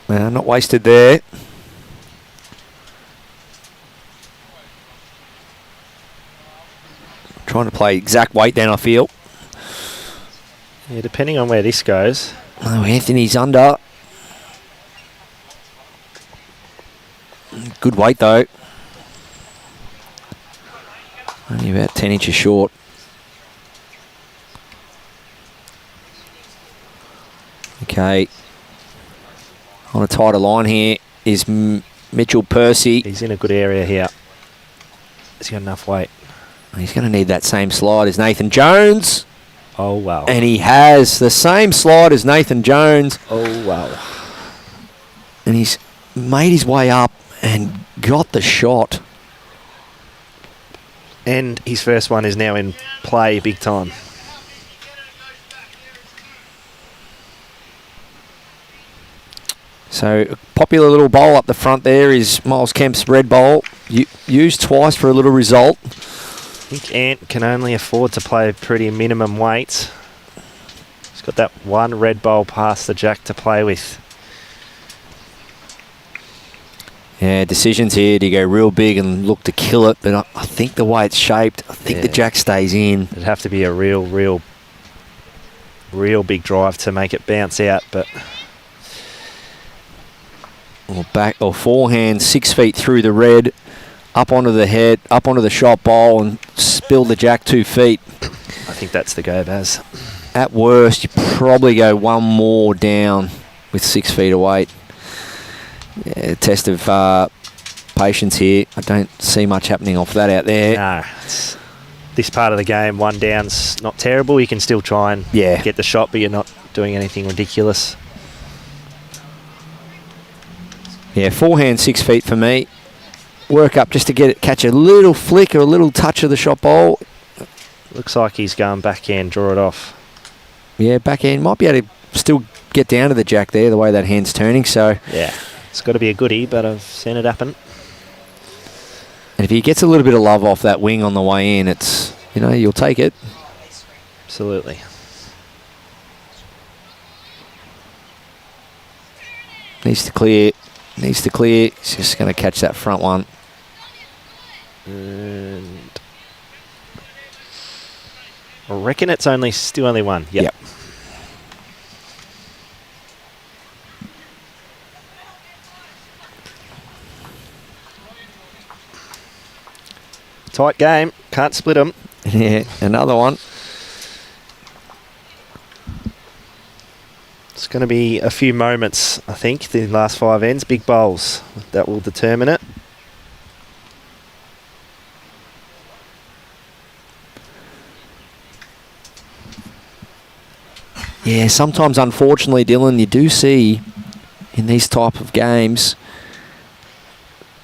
Well, not wasted there. Trying to play exact weight then, I feel. Yeah, depending on where this goes. Oh, Anthony's under. Good weight though. Only about 10 inches short. Okay. On a tighter line here is Mitchell Percy. He's in a good area here. He's got enough weight. He's going to need that same slide as Nathan Jones. Oh, wow. And he has the same slide as Nathan Jones. Oh, wow. And he's made his way up and got the shot. And his first one is now in play big time. So a popular little bowl up the front there is Miles Kemp's red bowl. Used twice for a little result. I think Ant can only afford to play pretty minimum weights. He's got that one red bowl past the jack to play with. Yeah, decisions here to go real big and look to kill it, but I think the way it's shaped, I think the jack stays in. It'd have to be a real big drive to make it bounce out, but... Or back or forehand 6 feet through the red, up onto the head, up onto the shot bowl and spill the jack 2 feet. I think that's the go, Baz. At worst, you probably go one more down with 6 feet of weight. Yeah, test of patience here. I don't see much happening off that out there. No, this part of the game, one down's not terrible. You can still try and get the shot, but you're not doing anything ridiculous. Yeah, forehand 6 feet for me. Work up just to get it, catch a little flick or a little touch of the shot bowl. Looks like he's going backhand, draw it off. Yeah, backhand might be able to still get down to the jack there, the way that hand's turning. So yeah, it's got to be a goodie, but I've seen it happen. And if he gets a little bit of love off that wing on the way in, it's, you know, you'll take it. Absolutely. Needs to clear. Needs to clear. He's just going to catch that front one. And I reckon it's still only one. Yep. Tight game. Can't split them. Yeah, another one. It's going to be a few moments, I think, the last 5 ends. Big bowls. That will determine it. Yeah, sometimes, unfortunately, Dylan, you do see in these type of games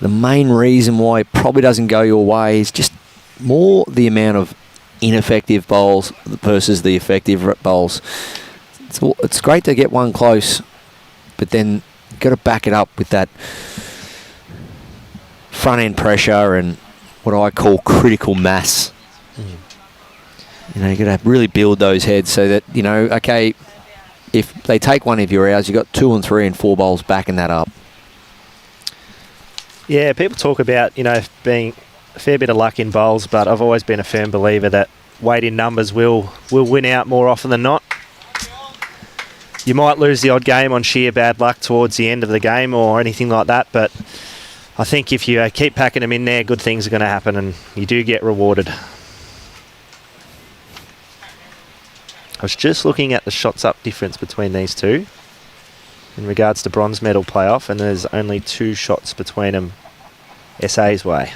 the main reason why it probably doesn't go your way is just more the amount of ineffective bowls versus the effective bowls. It's great to get one close, but then you've got to back it up with that front end pressure and what I call critical mass. You know, you've got to really build those heads so that, you know, okay, if they take one of your hours, you've got 2 and 3 and 4 bowls backing that up. Yeah, people talk about, you know, being a fair bit of luck in bowls, but I've always been a firm believer that weight in numbers will win out more often than not. You might lose the odd game on sheer bad luck towards the end of the game or anything like that, but I think if you keep packing them in there, good things are going to happen and you do get rewarded. I was just looking at the shots up difference between these two in regards to bronze medal playoff, and there's only 2 shots between them SA's way.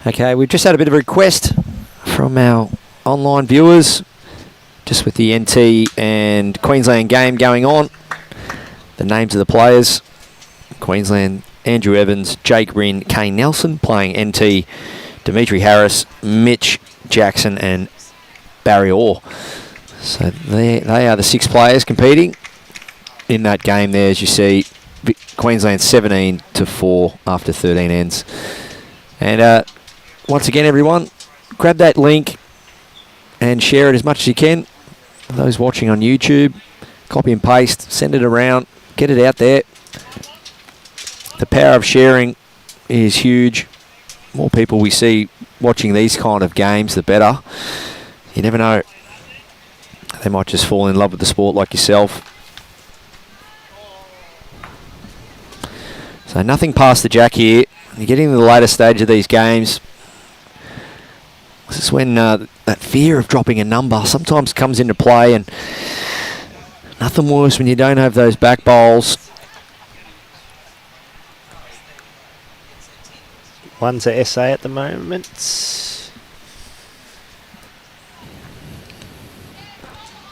Okay, we've just had a bit of a request from our online viewers, just with the NT and Queensland game going on. The names of the players: Queensland, Andrew Evans, Jake Rinn, Kane Nelson; playing NT, Dimitri Harris, Mitch Jackson and Barry Orr. So they are the 6 players competing in that game there, as you see. Queensland 17-4 after 13 ends. And once again, everyone, grab that link and share it as much as you can. For those watching on YouTube, copy and paste, send it around, get it out there. The power of sharing is huge. The more people we see watching these kind of games, the better. You never know. They might just fall in love with the sport like yourself. So nothing past the jack here. You're getting to the later stage of these games. This is when that fear of dropping a number sometimes comes into play, and nothing worse when you don't have those back bowls. One's a SA at the moment.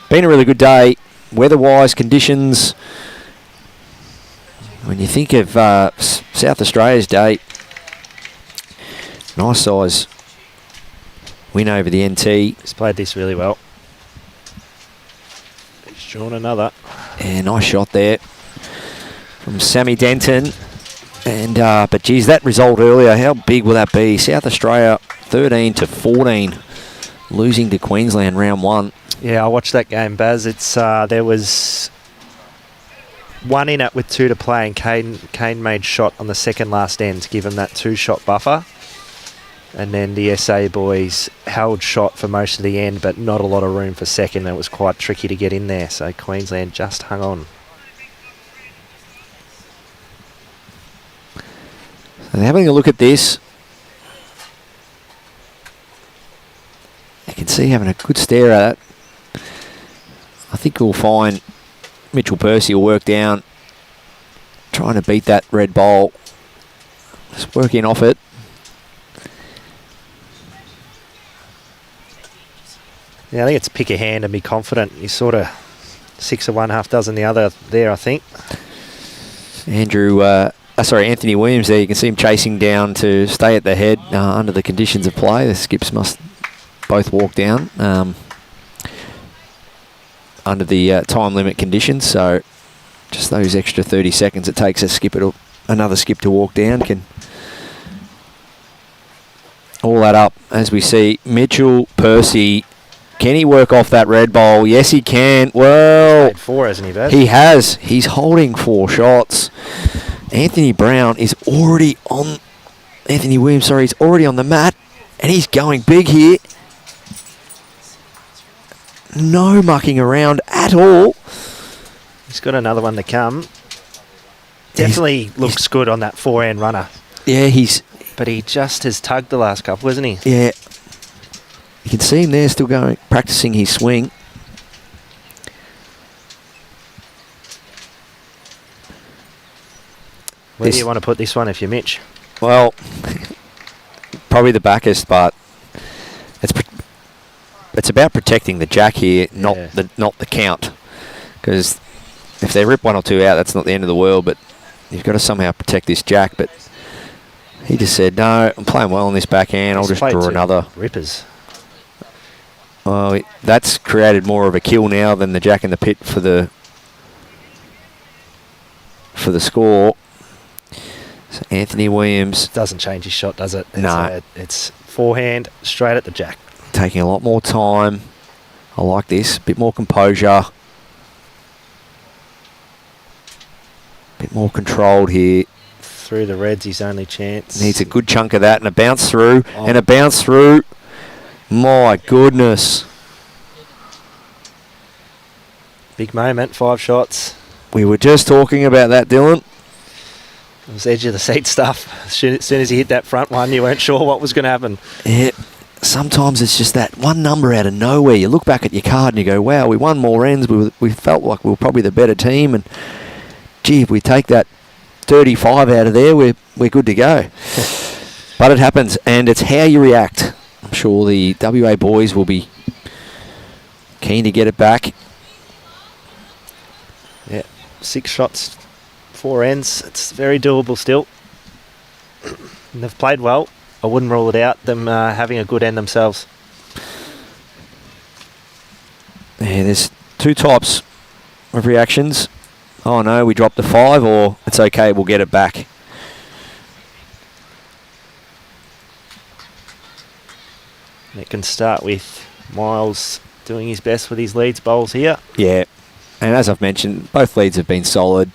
Been a really good day, weather-wise, conditions. When you think of South Australia's day, nice size win over the NT. He's played this really well. He's drawn another. Yeah, nice shot there from Sammy Denton. And but geez, that result earlier, how big will that be? South Australia 13-14, losing to Queensland round 1. Yeah, I watched that game, Baz. It's there was 1 in it with 2 to play, and Kane made shot on the second last end to give him that 2-shot buffer. And then the SA boys held shot for most of the end, but not a lot of room for second. It was quite tricky to get in there, so Queensland just hung on. And having a look at this, you can see having a good stare at it. I think we'll find Mitchell Percy will work down, trying to beat that red bowl. Just working off it. Yeah, I think it's pick a hand and be confident. You're sort of 6 of one, half dozen the other there, I think. Anthony Williams there, you can see him chasing down to stay at the head under the conditions of play. The skips must both walk down under the time limit conditions, so just those extra 30 seconds it takes another skip to walk down can all that up. As we see Mitchell Percy, can he work off that red bowl? Yes, he can. Well, he's played 4, hasn't he, Baz? He has. He's holding 4 shots. Anthony Brown is already on. Anthony Williams, sorry, he's already on the mat, and he's going big here. No mucking around at all. He's got another one to come. Definitely looks good on that forehand runner. Yeah, but he just has tugged the last couple, hasn't he? Yeah. You can see him there still going, practicing his swing. Where do you want to put this one if you're Mitch? Well, probably the backest, but it's about protecting the jack here, not the count. Because if they rip 1 or 2 out, that's not the end of the world. But you've got to somehow protect this jack. But he just said, "No, I'm playing well on this backhand. I'll just draw another." Rippers. Well, that's created more of a kill now than the jack in the pit for the score. So Anthony Williams doesn't change his shot, does it? No. It's forehand straight at the jack. Taking a lot more time. I like this. A bit more composure. A bit more controlled here. Through the reds, his only chance. Needs a good chunk of that and a bounce through. Oh. And a bounce through. My goodness. Big moment, 5 shots. We were just talking about that, Dylan. It was edge of the seat stuff. As soon as you hit that front one, you weren't sure what was going to happen. Yeah. Sometimes it's just that one number out of nowhere. You look back at your card and you go, wow, we won more ends. We felt like we were probably the better team. And, gee, if we take that 35 out of there, we're good to go. But it happens, and it's how you react. I'm sure the WA boys will be keen to get it back. Yeah, 6 shots, 4 ends. It's very doable still. And they've played well. I wouldn't rule it out, them having a good end themselves. Yeah, there's 2 types of reactions. Oh no, we dropped the 5, or it's okay, we'll get it back. And it can start with Miles doing his best with his leads bowls here. Yeah, and as I've mentioned, both leads have been solid.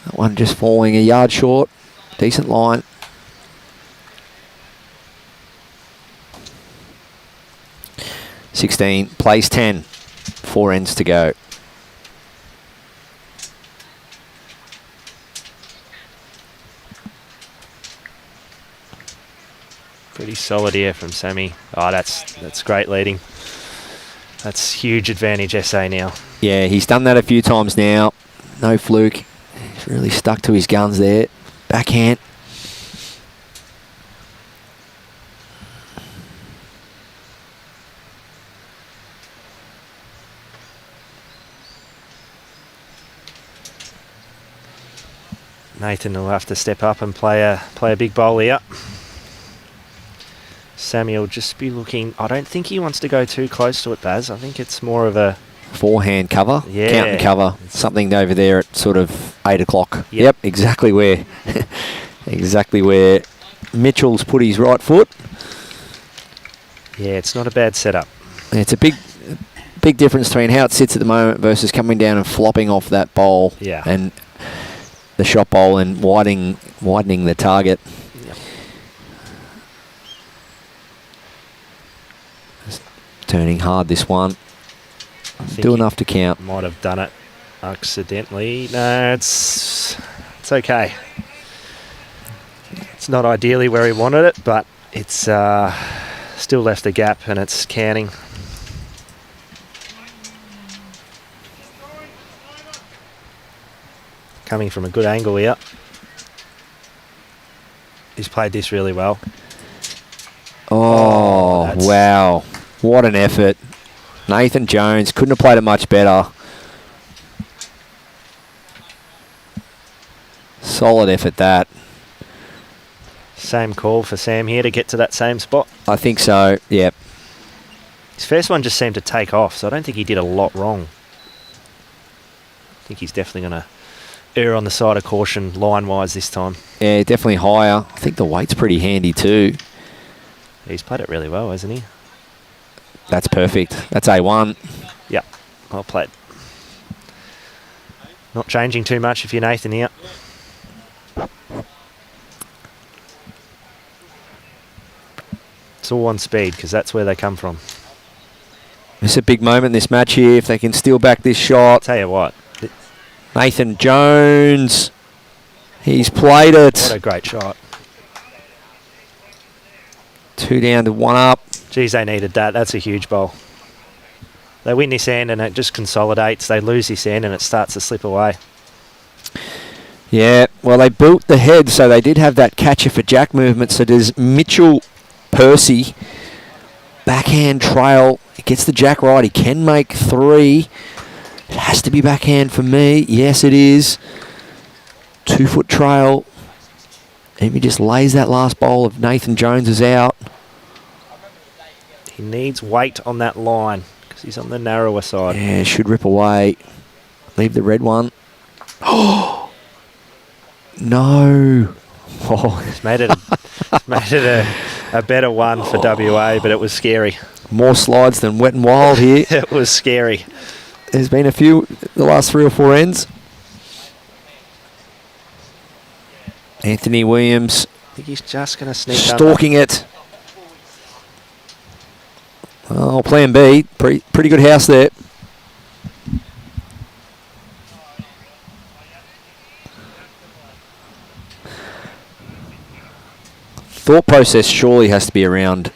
That one just falling a yard short. Decent line. (16) plays 10. 4 ends to go. Pretty solid here from Sammy. Oh, that's great leading. That's huge advantage SA now. Yeah, he's done that a few times now. No fluke. He's really stuck to his guns there. Backhand. Nathan will have to step up and play a big bowl here. Samuel just be looking. I don't think he wants to go too close to it, Baz. I think it's more of a Forehand cover. Yeah. Count and cover. Something over there at sort of 8 o'clock. Yep. Exactly where. Exactly where Mitchell's put his right foot. Yeah, it's not a bad setup. It's a big difference between how it sits at the moment versus coming down and flopping off that bowl. Yeah. And the shot bowl and widening the target. Yep. Just turning hard this one. Do enough to count. Might have done it accidentally. No, it's okay. It's not ideally where he wanted it, but it's still left a gap and it's counting. Coming from a good angle here. He's played this really well. Oh, that's- wow. What an effort. Nathan Jones couldn't have played it much better. Solid effort that. Same call for Sam here to get to that same spot. I think so, yep. His first one just seemed to take off, so I don't think he did a lot wrong. I think he's definitely going to err on the side of caution line-wise this time. Yeah, definitely higher. I think the weight's pretty handy too. He's played it really well, hasn't he? That's perfect. That's A1. Yeah, well played. Not changing too much if you're Nathan here. It's all on speed because that's where they come from. It's a big moment in this match here if they can steal back this shot. Tell you what, Nathan Jones. He's played it. what a great shot. 2 down to 1 up. Geez, they needed that. That's a huge bowl. They win this end and it just consolidates. They lose this end and it starts to slip away. Yeah, well, they built the head, so they did have that catcher for jack movement. So does Mitchell Percy. Backhand trail. He gets the jack right. He can make 3. It has to be backhand for me. Yes, it is. 2-foot trail. And he just lays that last bowl of Nathan Jones is out. He needs weight on that line because he's on the narrower side. Yeah, should rip away. Leave the red one. Oh no! Oh, It's made it a better one for WA, but it was scary. more slides than wet and wild here. It was scary. There's been a few the last 3 or 4 ends. Anthony Williams I think he's just going to sneak stalking it. Oh, plan B. Pretty good house there. Thought process surely has to be around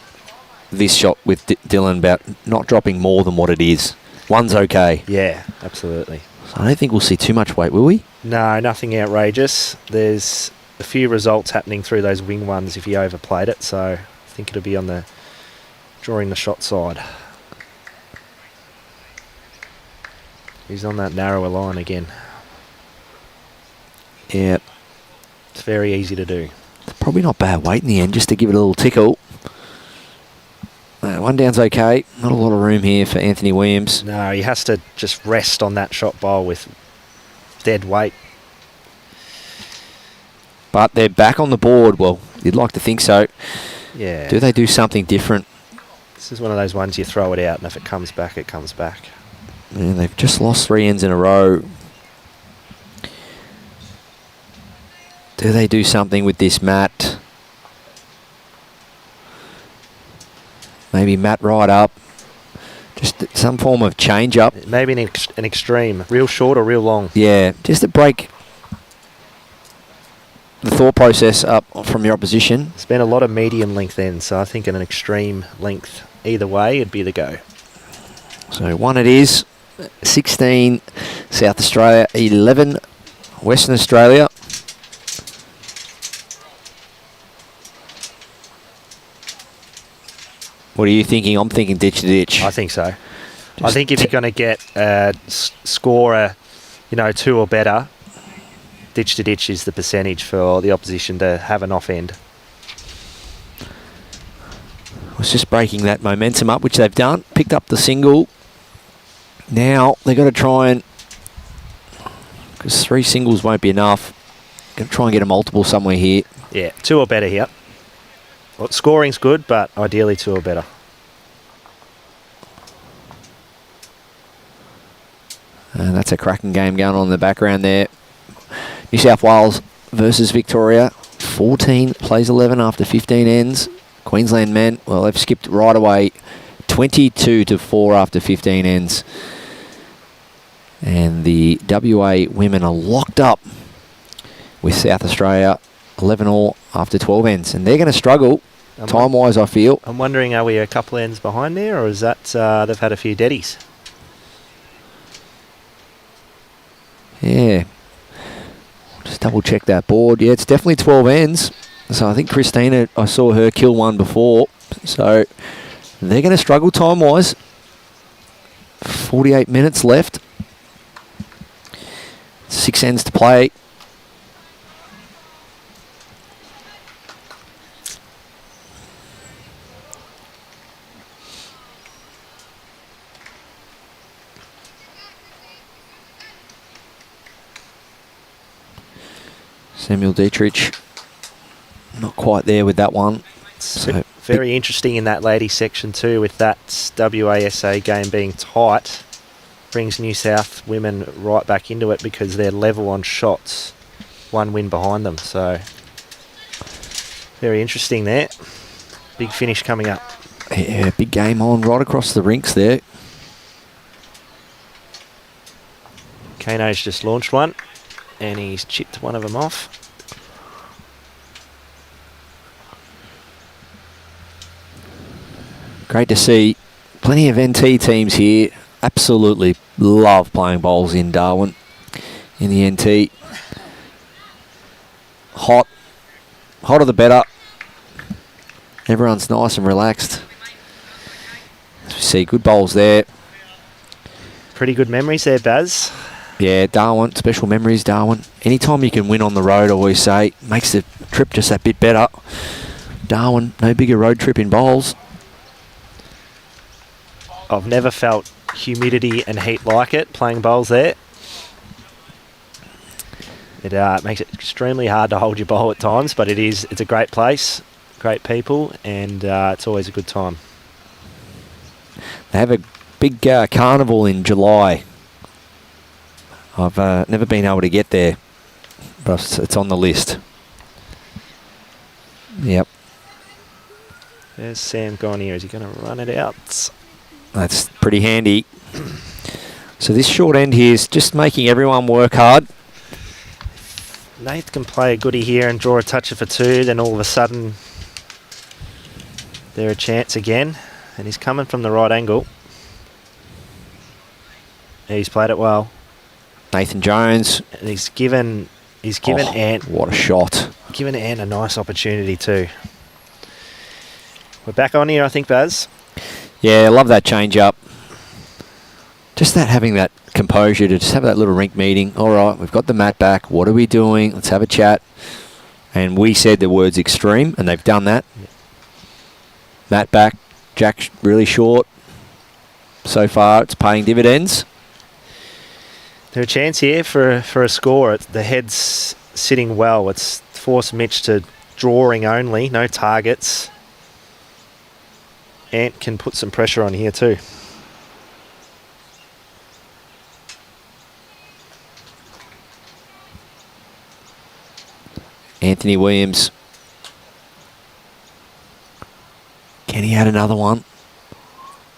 this shot with Dylan about not dropping more than what it is. One's okay. Yeah, absolutely. So I don't think we'll see too much weight, will we? No, nothing outrageous. There's a few results happening through those wing ones if he overplayed it, so I think it'll be on the drawing the shot side. He's on that narrower line again. Yeah. It's very easy to do. Probably not bad weight in the end, just to give it a little tickle. One down's okay. Not a lot of room here for Anthony Williams. No, he has to just rest on that shot bowl with dead weight. But they're back on the board. Well, you'd like to think so. Yeah. Do they do something different? This is one of those ones you throw it out, and if it comes back, it comes back. Yeah, they've just lost 3 ends in a row. Do they do something with this mat? Maybe mat right up. Just some form of change up. Maybe an extreme. Real short or real long. Yeah, just to break the thought process up from your opposition. It's been a lot of medium length ends, so I think an extreme length either way it'd be the go. So one it is. 16 South Australia, 11 Western Australia. What are you thinking? I'm thinking ditch to ditch. I think so. I think if you're going to get a scorer, 2 or better, ditch to ditch is the percentage for the opposition to have an off end. Was just breaking that momentum up, which they've done. Picked up the single. Now they've got to try and, because 3 singles won't be enough, got to try and get a multiple somewhere here. Yeah, 2 or better here. Well, scoring's good, but ideally 2 or better. And that's a cracking game going on in the background there. New South Wales versus Victoria. 14 plays 11 after 15 ends. Queensland men, well, they've skipped right away. 22-4 after 15 ends. And the WA women are locked up with South Australia. 11 all after 12 ends. And they're going to struggle, time-wise, I feel. I'm wondering, are we a couple ends behind there, or is that they've had a few deadies? Yeah. Just double-check that board. Yeah, it's definitely 12 ends. So I think Christina, I saw her kill one before. So they're going to struggle time-wise. 48 minutes left. 6 ends to play. Samuel Dietrich, not quite there with that one. So very interesting in that ladies section too, with that WASA game being tight. Brings New South women right back into it because they're level on shots. 1 win behind them, so very interesting there. Big finish coming up. Yeah, big game on right across the rinks there. Kano's just launched one and he's chipped one of them off. Great to see plenty of NT teams here. Absolutely love playing bowls in Darwin in the NT. Hotter the better. Everyone's nice and relaxed. As we see, good bowls there. Pretty good memories there, Baz. Yeah, Darwin, special memories, Darwin. Anytime you can win on the road, I always say, makes the trip just that bit better. Darwin, no bigger road trip in bowls. I've never felt humidity and heat like it playing bowls there. It makes it extremely hard to hold your bowl at times, but it's a great place, great people, and it's always a good time. They have a big carnival in July. I've never been able to get there, but it's on the list. Yep. There's Sam gone here. Is he going to run it out? That's pretty handy. So this short end here is just making everyone work hard. Nath can play a goodie here and draw a toucher for 2, then all of a sudden they're a chance again, and he's coming from the right angle. He's played it well. Nathan Jones. And he's given Ant What a shot. given Ant a nice opportunity too. We're back on here, I think, Baz. Yeah, I love that change up. Just having that composure to just have that little rink meeting. All right, we've got the mat back. What are we doing? Let's have a chat. And we said the words extreme, and they've done that. Yeah. Mat back. Jack really short. So far, it's paying dividends. There's a chance here for a score. The head's sitting well. It's forced Mitch to drawing only, no targets. Ant can put some pressure on here too. Anthony Williams. Can he add another one?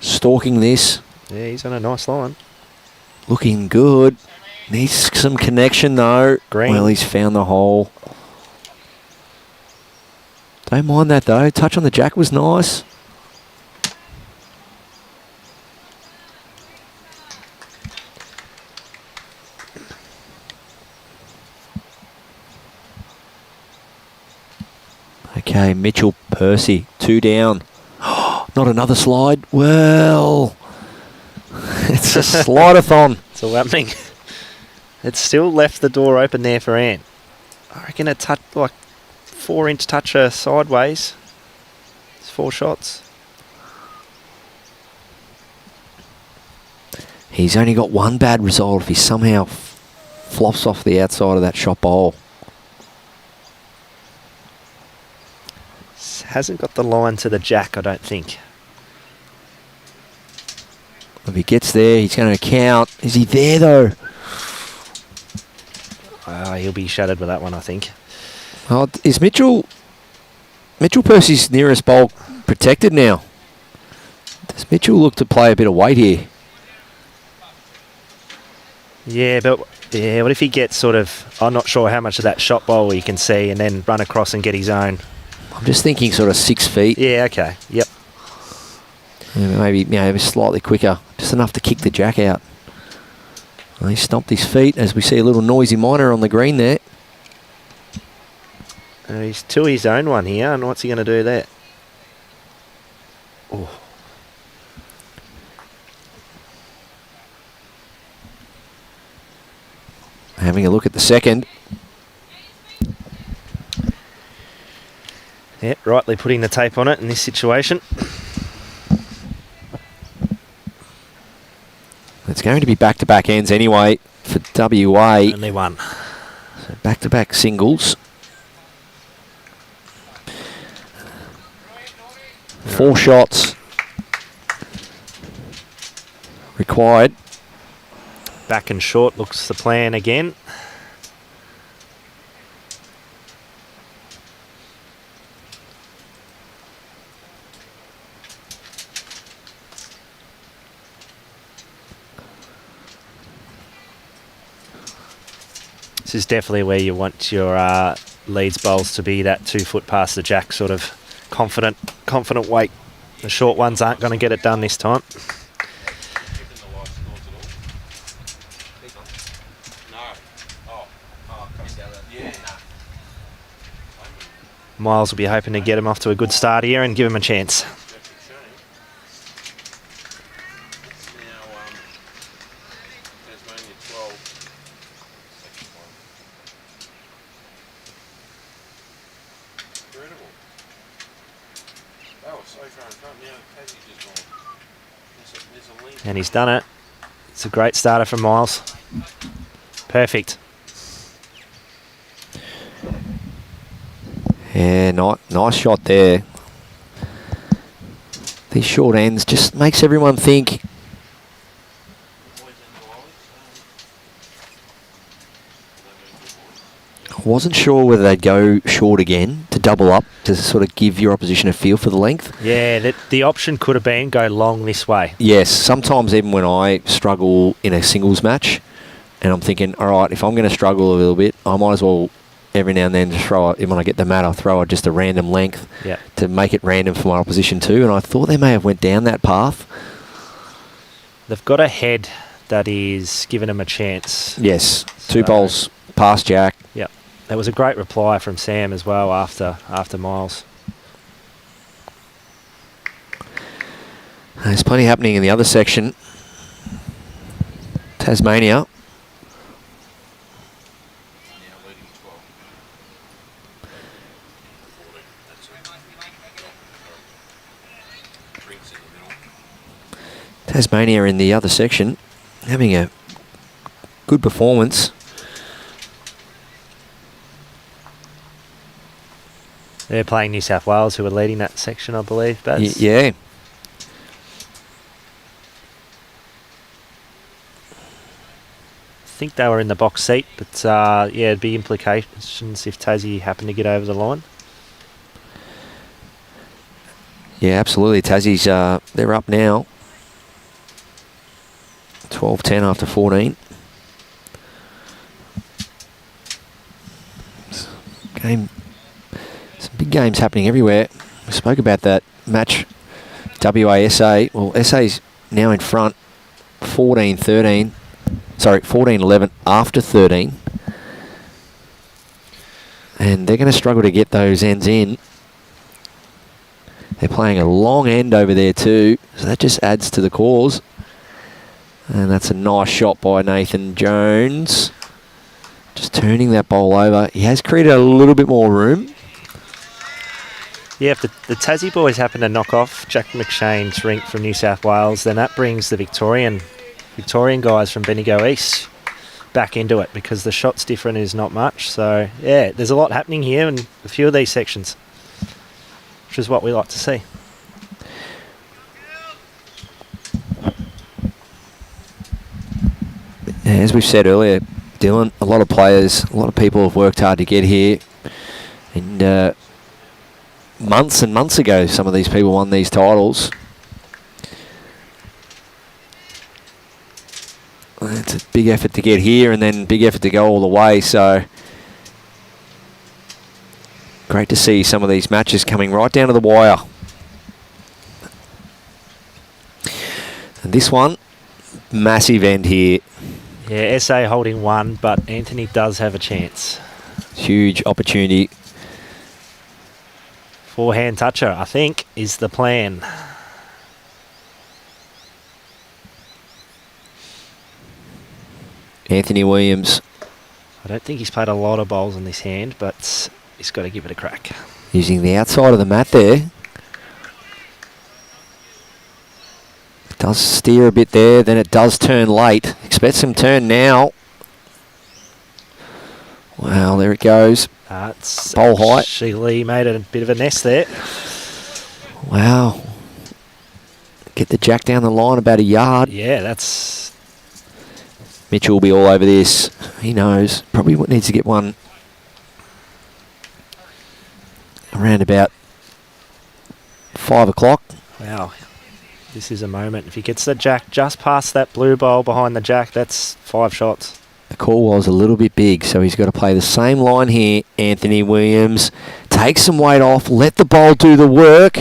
Stalking this. Yeah, he's on a nice line. Looking good. Needs some connection though. Green. Well, he's found the hole. Don't mind that though. Touch on the jack was nice. Okay, Mitchell, Percy, 2 down. Not another slide. Well, it's a slide-a-thon. It's all happening. It's still left the door open there for Ant. I reckon a touch, like 4-inch toucher sideways. It's 4 shots. He's only got one bad result if he somehow flops off the outside of that shot bowl. Hasn't got the line to the jack, I don't think. If he gets there, he's going to count. Is he there though? He'll be shattered with that one, I think. Oh, is Mitchell Percy's nearest bowl protected now? Does Mitchell look to play a bit of weight here? Yeah, but what if he gets sort of, I'm not sure how much of that shot bowl he can see and then run across and get his own. I'm just thinking sort of 6 feet. Yeah, okay. Yep. Yeah, maybe slightly quicker. Just enough to kick the jack out. Well, he stomped his feet as we see a little noisy miner on the green there. He's to his own one here, and what's he going to do there? Oh. Having a look at the second. Yep, rightly putting the tape on it in this situation. It's going to be back-to-back ends anyway for WA. Only one. So back-to-back singles. 4 shots required. Back and short looks the plan again. This is definitely where you want your leads bowls to be, that 2 foot past the jack, sort of confident weight. The short ones aren't going to get it done this time. Miles will be hoping to get him off to a good start here and give him a chance. And he's done it. It's a great starter from Miles. Perfect. Yeah, nice shot there. These short ends just makes everyone think. I wasn't sure whether they'd go short again to double up to sort of give your opposition a feel for the length. Yeah, the option could have been go long this way. Yes, sometimes even when I struggle in a singles match and I'm thinking, all right, if I'm going to struggle a little bit, I might as well every now and then just throw it, when I get the mat, I'll throw it just a random length to make it random for my opposition too. And I thought they may have went down that path. They've got a head that is giving him a chance. Yes, two So- bowls past Jack. Yep. That was a great reply from Sam as well after Miles. There's plenty happening in the other section. Tasmania. Yeah, leading 12. Rings in the middle. Tasmania in the other section, having a good performance. They're playing New South Wales, who are leading that section, I believe. But Yeah. I think they were in the box seat, but yeah, it'd be implications if Tassie happened to get over the line. Yeah, absolutely. Tassie's, they're up now. 12-10 after 14. Game, some big games happening everywhere. We spoke about that match, WA-SA. Well, SA's now in front, 14-13. Sorry, 14-11 after 13. And they're going to struggle to get those ends in. They're playing a long end over there too, so that just adds to the cause. And that's a nice shot by Nathan Jones. Just turning that bowl over. He has created a little bit more room. Yeah, if the Tassie boys happen to knock off Jack McShane's rink from New South Wales, then that brings the Victorian guys from Bendigo East back into it, because the shots different is not much. So yeah, there's a lot happening here in a few of these sections, which is what we like to see. As we've said earlier, Dylan, a lot of players, a lot of people have worked hard to get here. And months and months ago, some of these people won these titles. It's a big effort to get here and then big effort to go all the way. So great to see some of these matches coming right down to the wire. And this one, massive end here. Yeah, SA holding one, but Anthony does have a chance. Huge opportunity. Forehand toucher, I think, is the plan. Anthony Williams I don't think he's played a lot of bowls in this hand, but he's got to give it a crack. using the outside of the mat there. It does steer a bit there, then it does turn late. Expect some turn now. Wow, there it goes. It's Bowl height. Sheely made a bit of a nest there. Wow. Get the jack down the line about a yard. Yeah, that's... Mitchell will be all over this. He knows. Probably needs to get one around about 5 o'clock. Wow. This is a moment. If he gets the jack just past that blue bowl behind the jack, that's 5 shots. The call was a little bit big, so he's got to play the same line here. Anthony Williams. Take some weight off. Let the bowl do the work.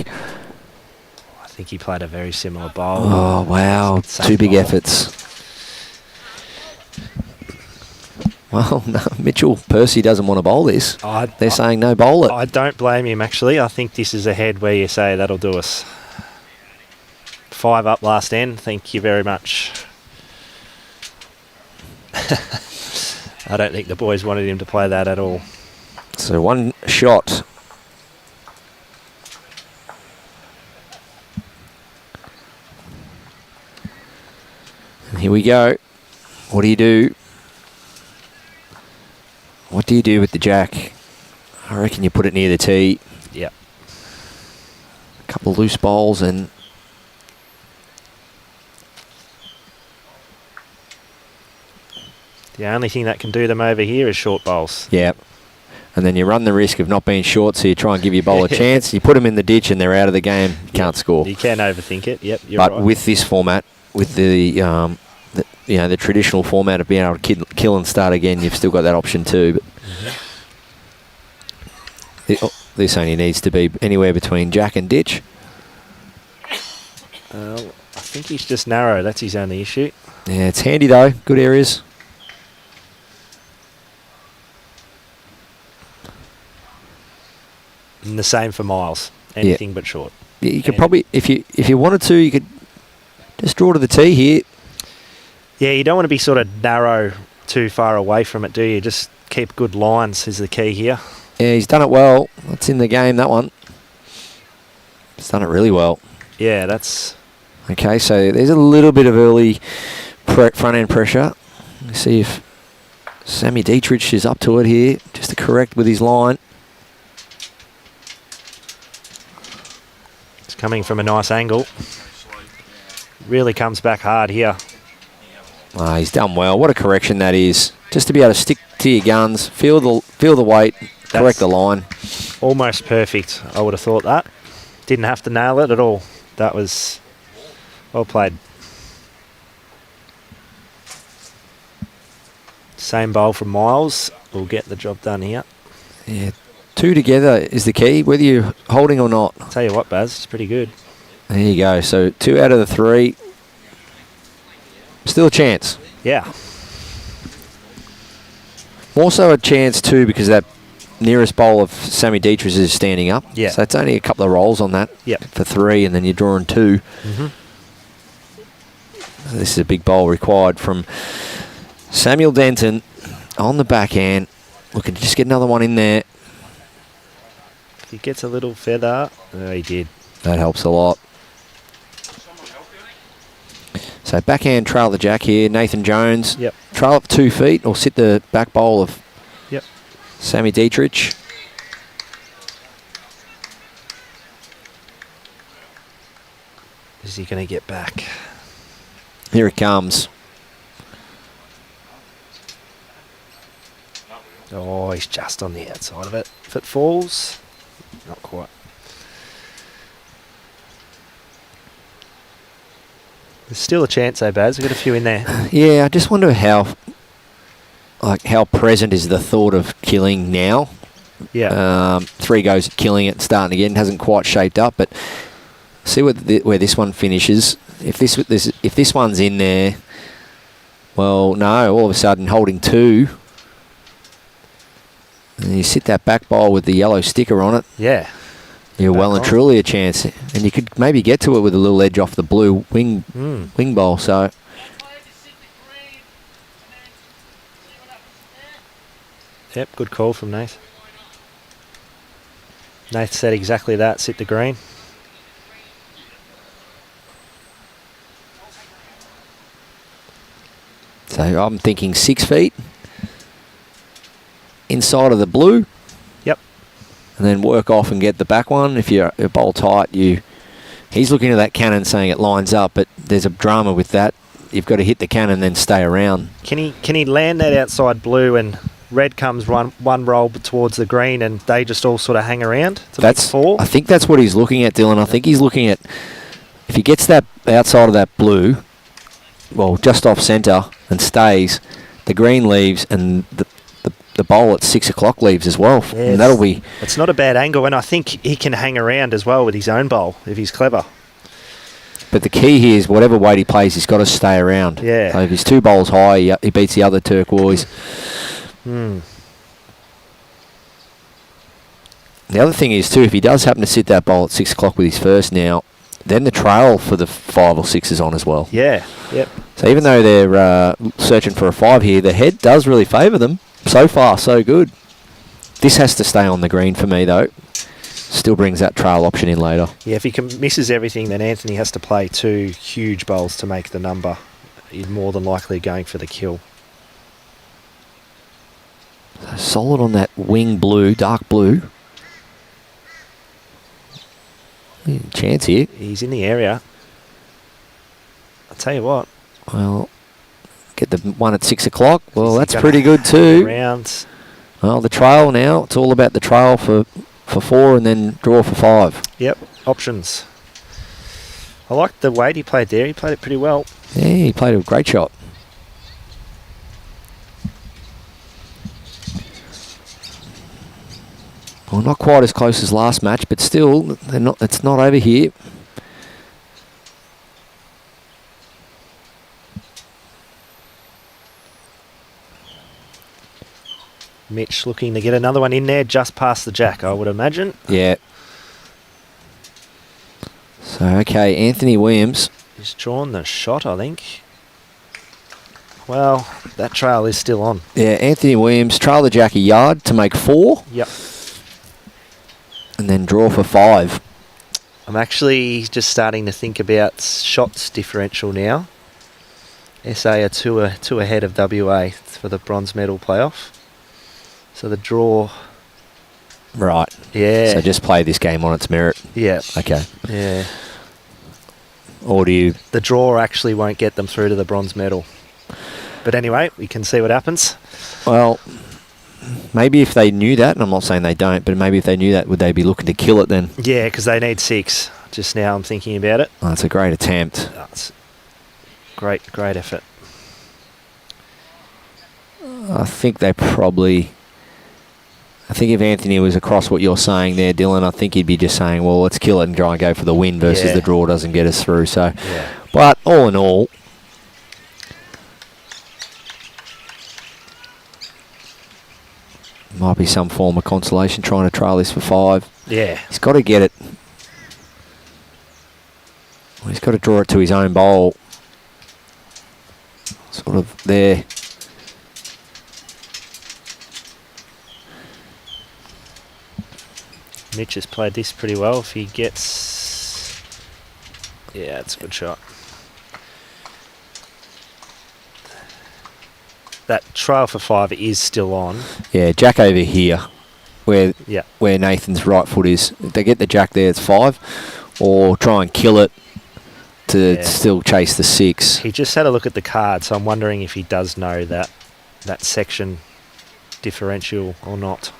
I think he played a very similar bowl. Oh, wow. Same 2 big bowl. efforts. Well, no, Mitchell, Percy doesn't want to bowl this. They're saying no, bowl it. I don't blame him, actually. I think this is a head where you say that'll do us. 5 up last end. Thank you very much. I don't think the boys wanted him to play that at all. So 1 shot. And here we go. What do you do? What do you do with the jack? I reckon you put it near the tee. Yep. A couple of loose bowls and The only thing that can do them over here is short bowls. yeah. And then you run the risk of not being short, so you try and give your bowler a chance. You put them in the ditch and they're out of the game. You can't score. You can overthink it. Yep, you're But right. with this format, with the traditional format of being able to kill and start again, you've still got that option too. But this only needs to be anywhere between jack and ditch. I think he's just narrow. That's his only issue. Yeah, it's handy though. Good areas. And the same for Miles. Anything but short. Yeah, you could probably, if you wanted to, you could just draw to the tee here. Yeah, you don't want to be sort of narrow too far away from it, do you? Just keep good lines is the key here. Yeah, he's done it well. That's in the game, that one. He's done it really well. Yeah, that's... Okay, so there's a little bit of early front-end pressure. Let's see if Sammy Dietrich is up to it here, just to correct with his line. It's coming from a nice angle. Really comes back hard here. Ah, he's done well. What a correction that is. Just to be able to stick to your guns, feel the weight, correct the line. Almost perfect, I would have thought that. Didn't have to nail it at all. That was well played. Same bowl from Miles. We'll get the job done here. Yeah, 2 together is the key, whether you're holding or not. I'll tell you what, Baz, it's pretty good. There you go. So 2 out of the 3. Still a chance. Yeah. More so a chance too because that nearest bowl of Sammy Dietrich is standing up. Yeah. So it's only a couple of rolls on that. Yep. For 3, and then you're drawing 2. Mm-hmm. This is a big bowl required from Samuel Denton on the backhand. Looking to just get another one in there. If he gets a little feather. Oh, he did. That helps a lot. So backhand trail the jack here. Nathan Jones. Yep. Trail up 2 feet or sit the back bowl of Sammy Dietrich. Is he going to get back? Here it comes. Oh, he's just on the outside of it. If it falls, not quite. There's still a chance though, Baz. We've got a few in there. Yeah, I just wonder how present is the thought of killing now. Yeah. 3 goes at killing it and starting again. Hasn't quite shaped up, but see where this one finishes. If this one's in there, well, no. All of a sudden, holding 2, and you sit that back bowl with the yellow sticker on it. Yeah. You're well and truly a chance, and you could maybe get to it with a little edge off the blue wing bowl. So. Yep, good call from Nath. Nath said exactly that, sit the green. So I'm thinking 6 feet inside of the blue. Yep. And then work off and get the back one. If you're bowl tight, he's looking at that cannon saying it lines up, but there's a drama with that. You've got to hit the cannon and then stay around. Can he land that outside blue and red comes one roll towards the green and they just all sort of hang around to make 4? I think that's what he's looking at, Dylan. I think he's looking at if he gets that outside of that blue, well, just off centre and stays, the green leaves and the bowl at 6 o'clock leaves as well. Yes. And that'll be... It's not a bad angle, and I think he can hang around as well with his own bowl if he's clever. But the key here is whatever weight he plays, he's got to stay around. Yeah. So if he's 2 bowls high, he beats the other turquoise. The other thing is too, if he does happen to sit that bowl at 6 o'clock with his first now, then the trail for the 5 or 6 is on as well. Yeah, yep. So even though they're searching for a 5 here, the head does really favour them. So far, so good. This has to stay on the green for me, though. Still brings that trail option in later. Yeah, if he misses everything, then Anthony has to play 2 huge bowls to make the number. He's more than likely going for the kill. So solid on that wing blue, dark blue. Chance here. He's in the area. I'll tell you what. Well, get the one at 6 o'clock. Well, that's pretty good too. Rounds. Well, the trail now. It's all about the trail for 4 and then draw for 5. Yep, options. I liked the weight he played there. He played it pretty well. Yeah, he played a great shot. Well, not quite as close as last match, but still, they're not. It's not over here. Mitch looking to get another one in there just past the jack, I would imagine. Yeah. So, okay, Anthony Williams. He's drawn the shot, I think. Well, that trail is still on. Yeah, Anthony Williams, trail the jack a yard to make 4. Yep. And then draw for 5. I'm actually just starting to think about shots differential now. SA are two ahead of WA for the bronze medal playoff. So the draw... Right. Yeah. So just play this game on its merit. Yeah. Okay. Yeah. Or do you... The draw actually won't get them through to the bronze medal. But anyway, we can see what happens. Well, maybe if they knew that, and I'm not saying they don't, but maybe if they knew that, would they be looking to kill it then? Yeah, because they need 6. Just now I'm thinking about it. Oh, that's a great attempt. That's great effort. I think they probably... I think if Anthony was across what you're saying there, Dylan, I think he'd be just saying, well, let's kill it and try and go for the win versus the draw doesn't get us through. So, yeah. But all in all, might be some form of consolation trying to trail this for 5. Yeah. He's got to get it. Well, he's got to draw it to his own bowl. Sort of there. Mitch has played this pretty well. If he gets... Yeah, it's a good shot. That trail for 5 is still on. Yeah, jack over here, where Yeah. where Nathan's right foot is. If they get the jack there, it's 5. Or try and kill it to Yeah. still chase the 6. He just had a look at the card, so I'm wondering if he does know that section differential or not.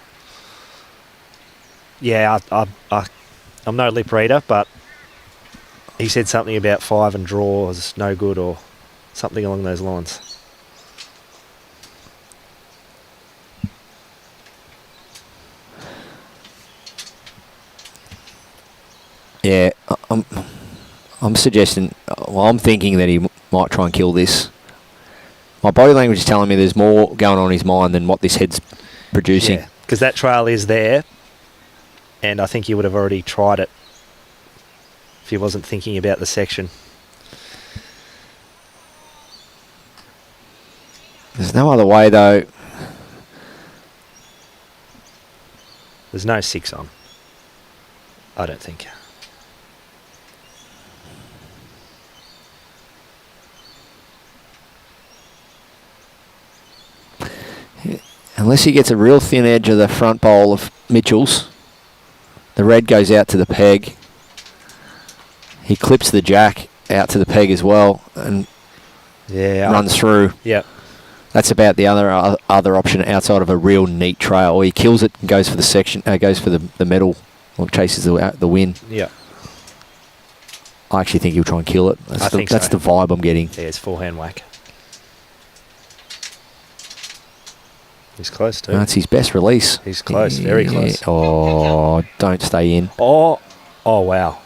Yeah, I'm no lip reader, but he said something about 5 and draw is no good or something along those lines. Yeah, I'm suggesting, well, I'm thinking that he might try and kill this. My body language is telling me there's more going on in his mind than what this head's producing. Because that trail is there, and I think he would have already tried it if he wasn't thinking about the section. There's no other way, though. There's no 6 on, I don't think. Unless he gets a real thin edge of the front bowl of Mitchell's, the red goes out to the peg. He clips the jack out to the peg as well and runs through. Yeah. That's about the other option outside of a real neat trail. Or he kills it and goes for the section, goes for the medal, or chases the win. Yeah. I actually think he'll try and kill it. That's the vibe I'm getting. Yeah, it's forehand whack. He's close too. That's his best release. He's close, very close. Oh, don't stay in. Oh, wow.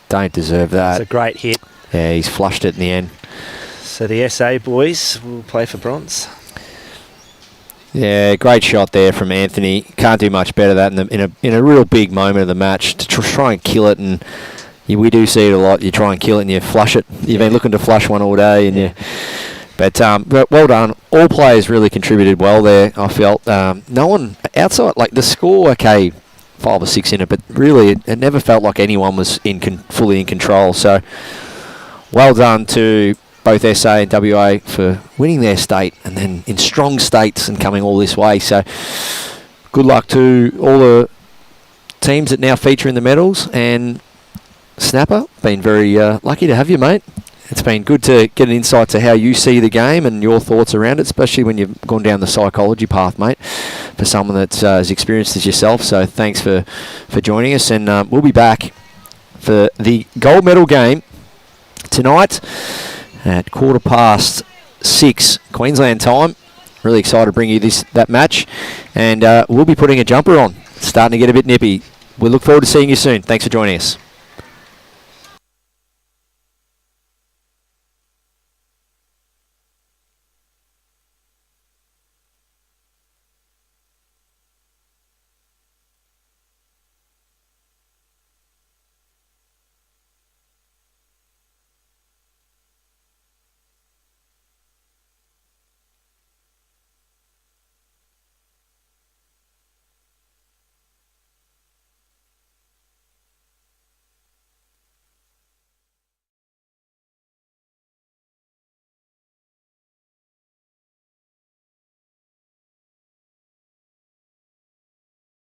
Don't deserve that. It's a great hit. Yeah, he's flushed it in the end. So the SA boys will play for bronze. Yeah, great shot there from Anthony. Can't do much better than that in a real big moment of the match to try and kill it. And we do see it a lot. You try and kill it and you flush it. You've been looking to flush one all day, and But well done. All players really contributed well there, I felt. No one outside, like the score, okay, 5 or 6 in it, but really it never felt like anyone was fully in control. So well done to both SA and WA for winning their state and then in strong states and coming all this way. So good luck to all the teams that now feature in the medals. And Snapper, been very lucky to have you, mate. It's been good to get an insight to how you see the game and your thoughts around it, especially when you've gone down the psychology path, mate, for someone that's as experienced as yourself. So thanks for joining us, and we'll be back for the gold medal game tonight at 6:15 Queensland time. Really excited to bring you that match, and we'll be putting a jumper on. It's starting to get a bit nippy. We look forward to seeing you soon. Thanks for joining us.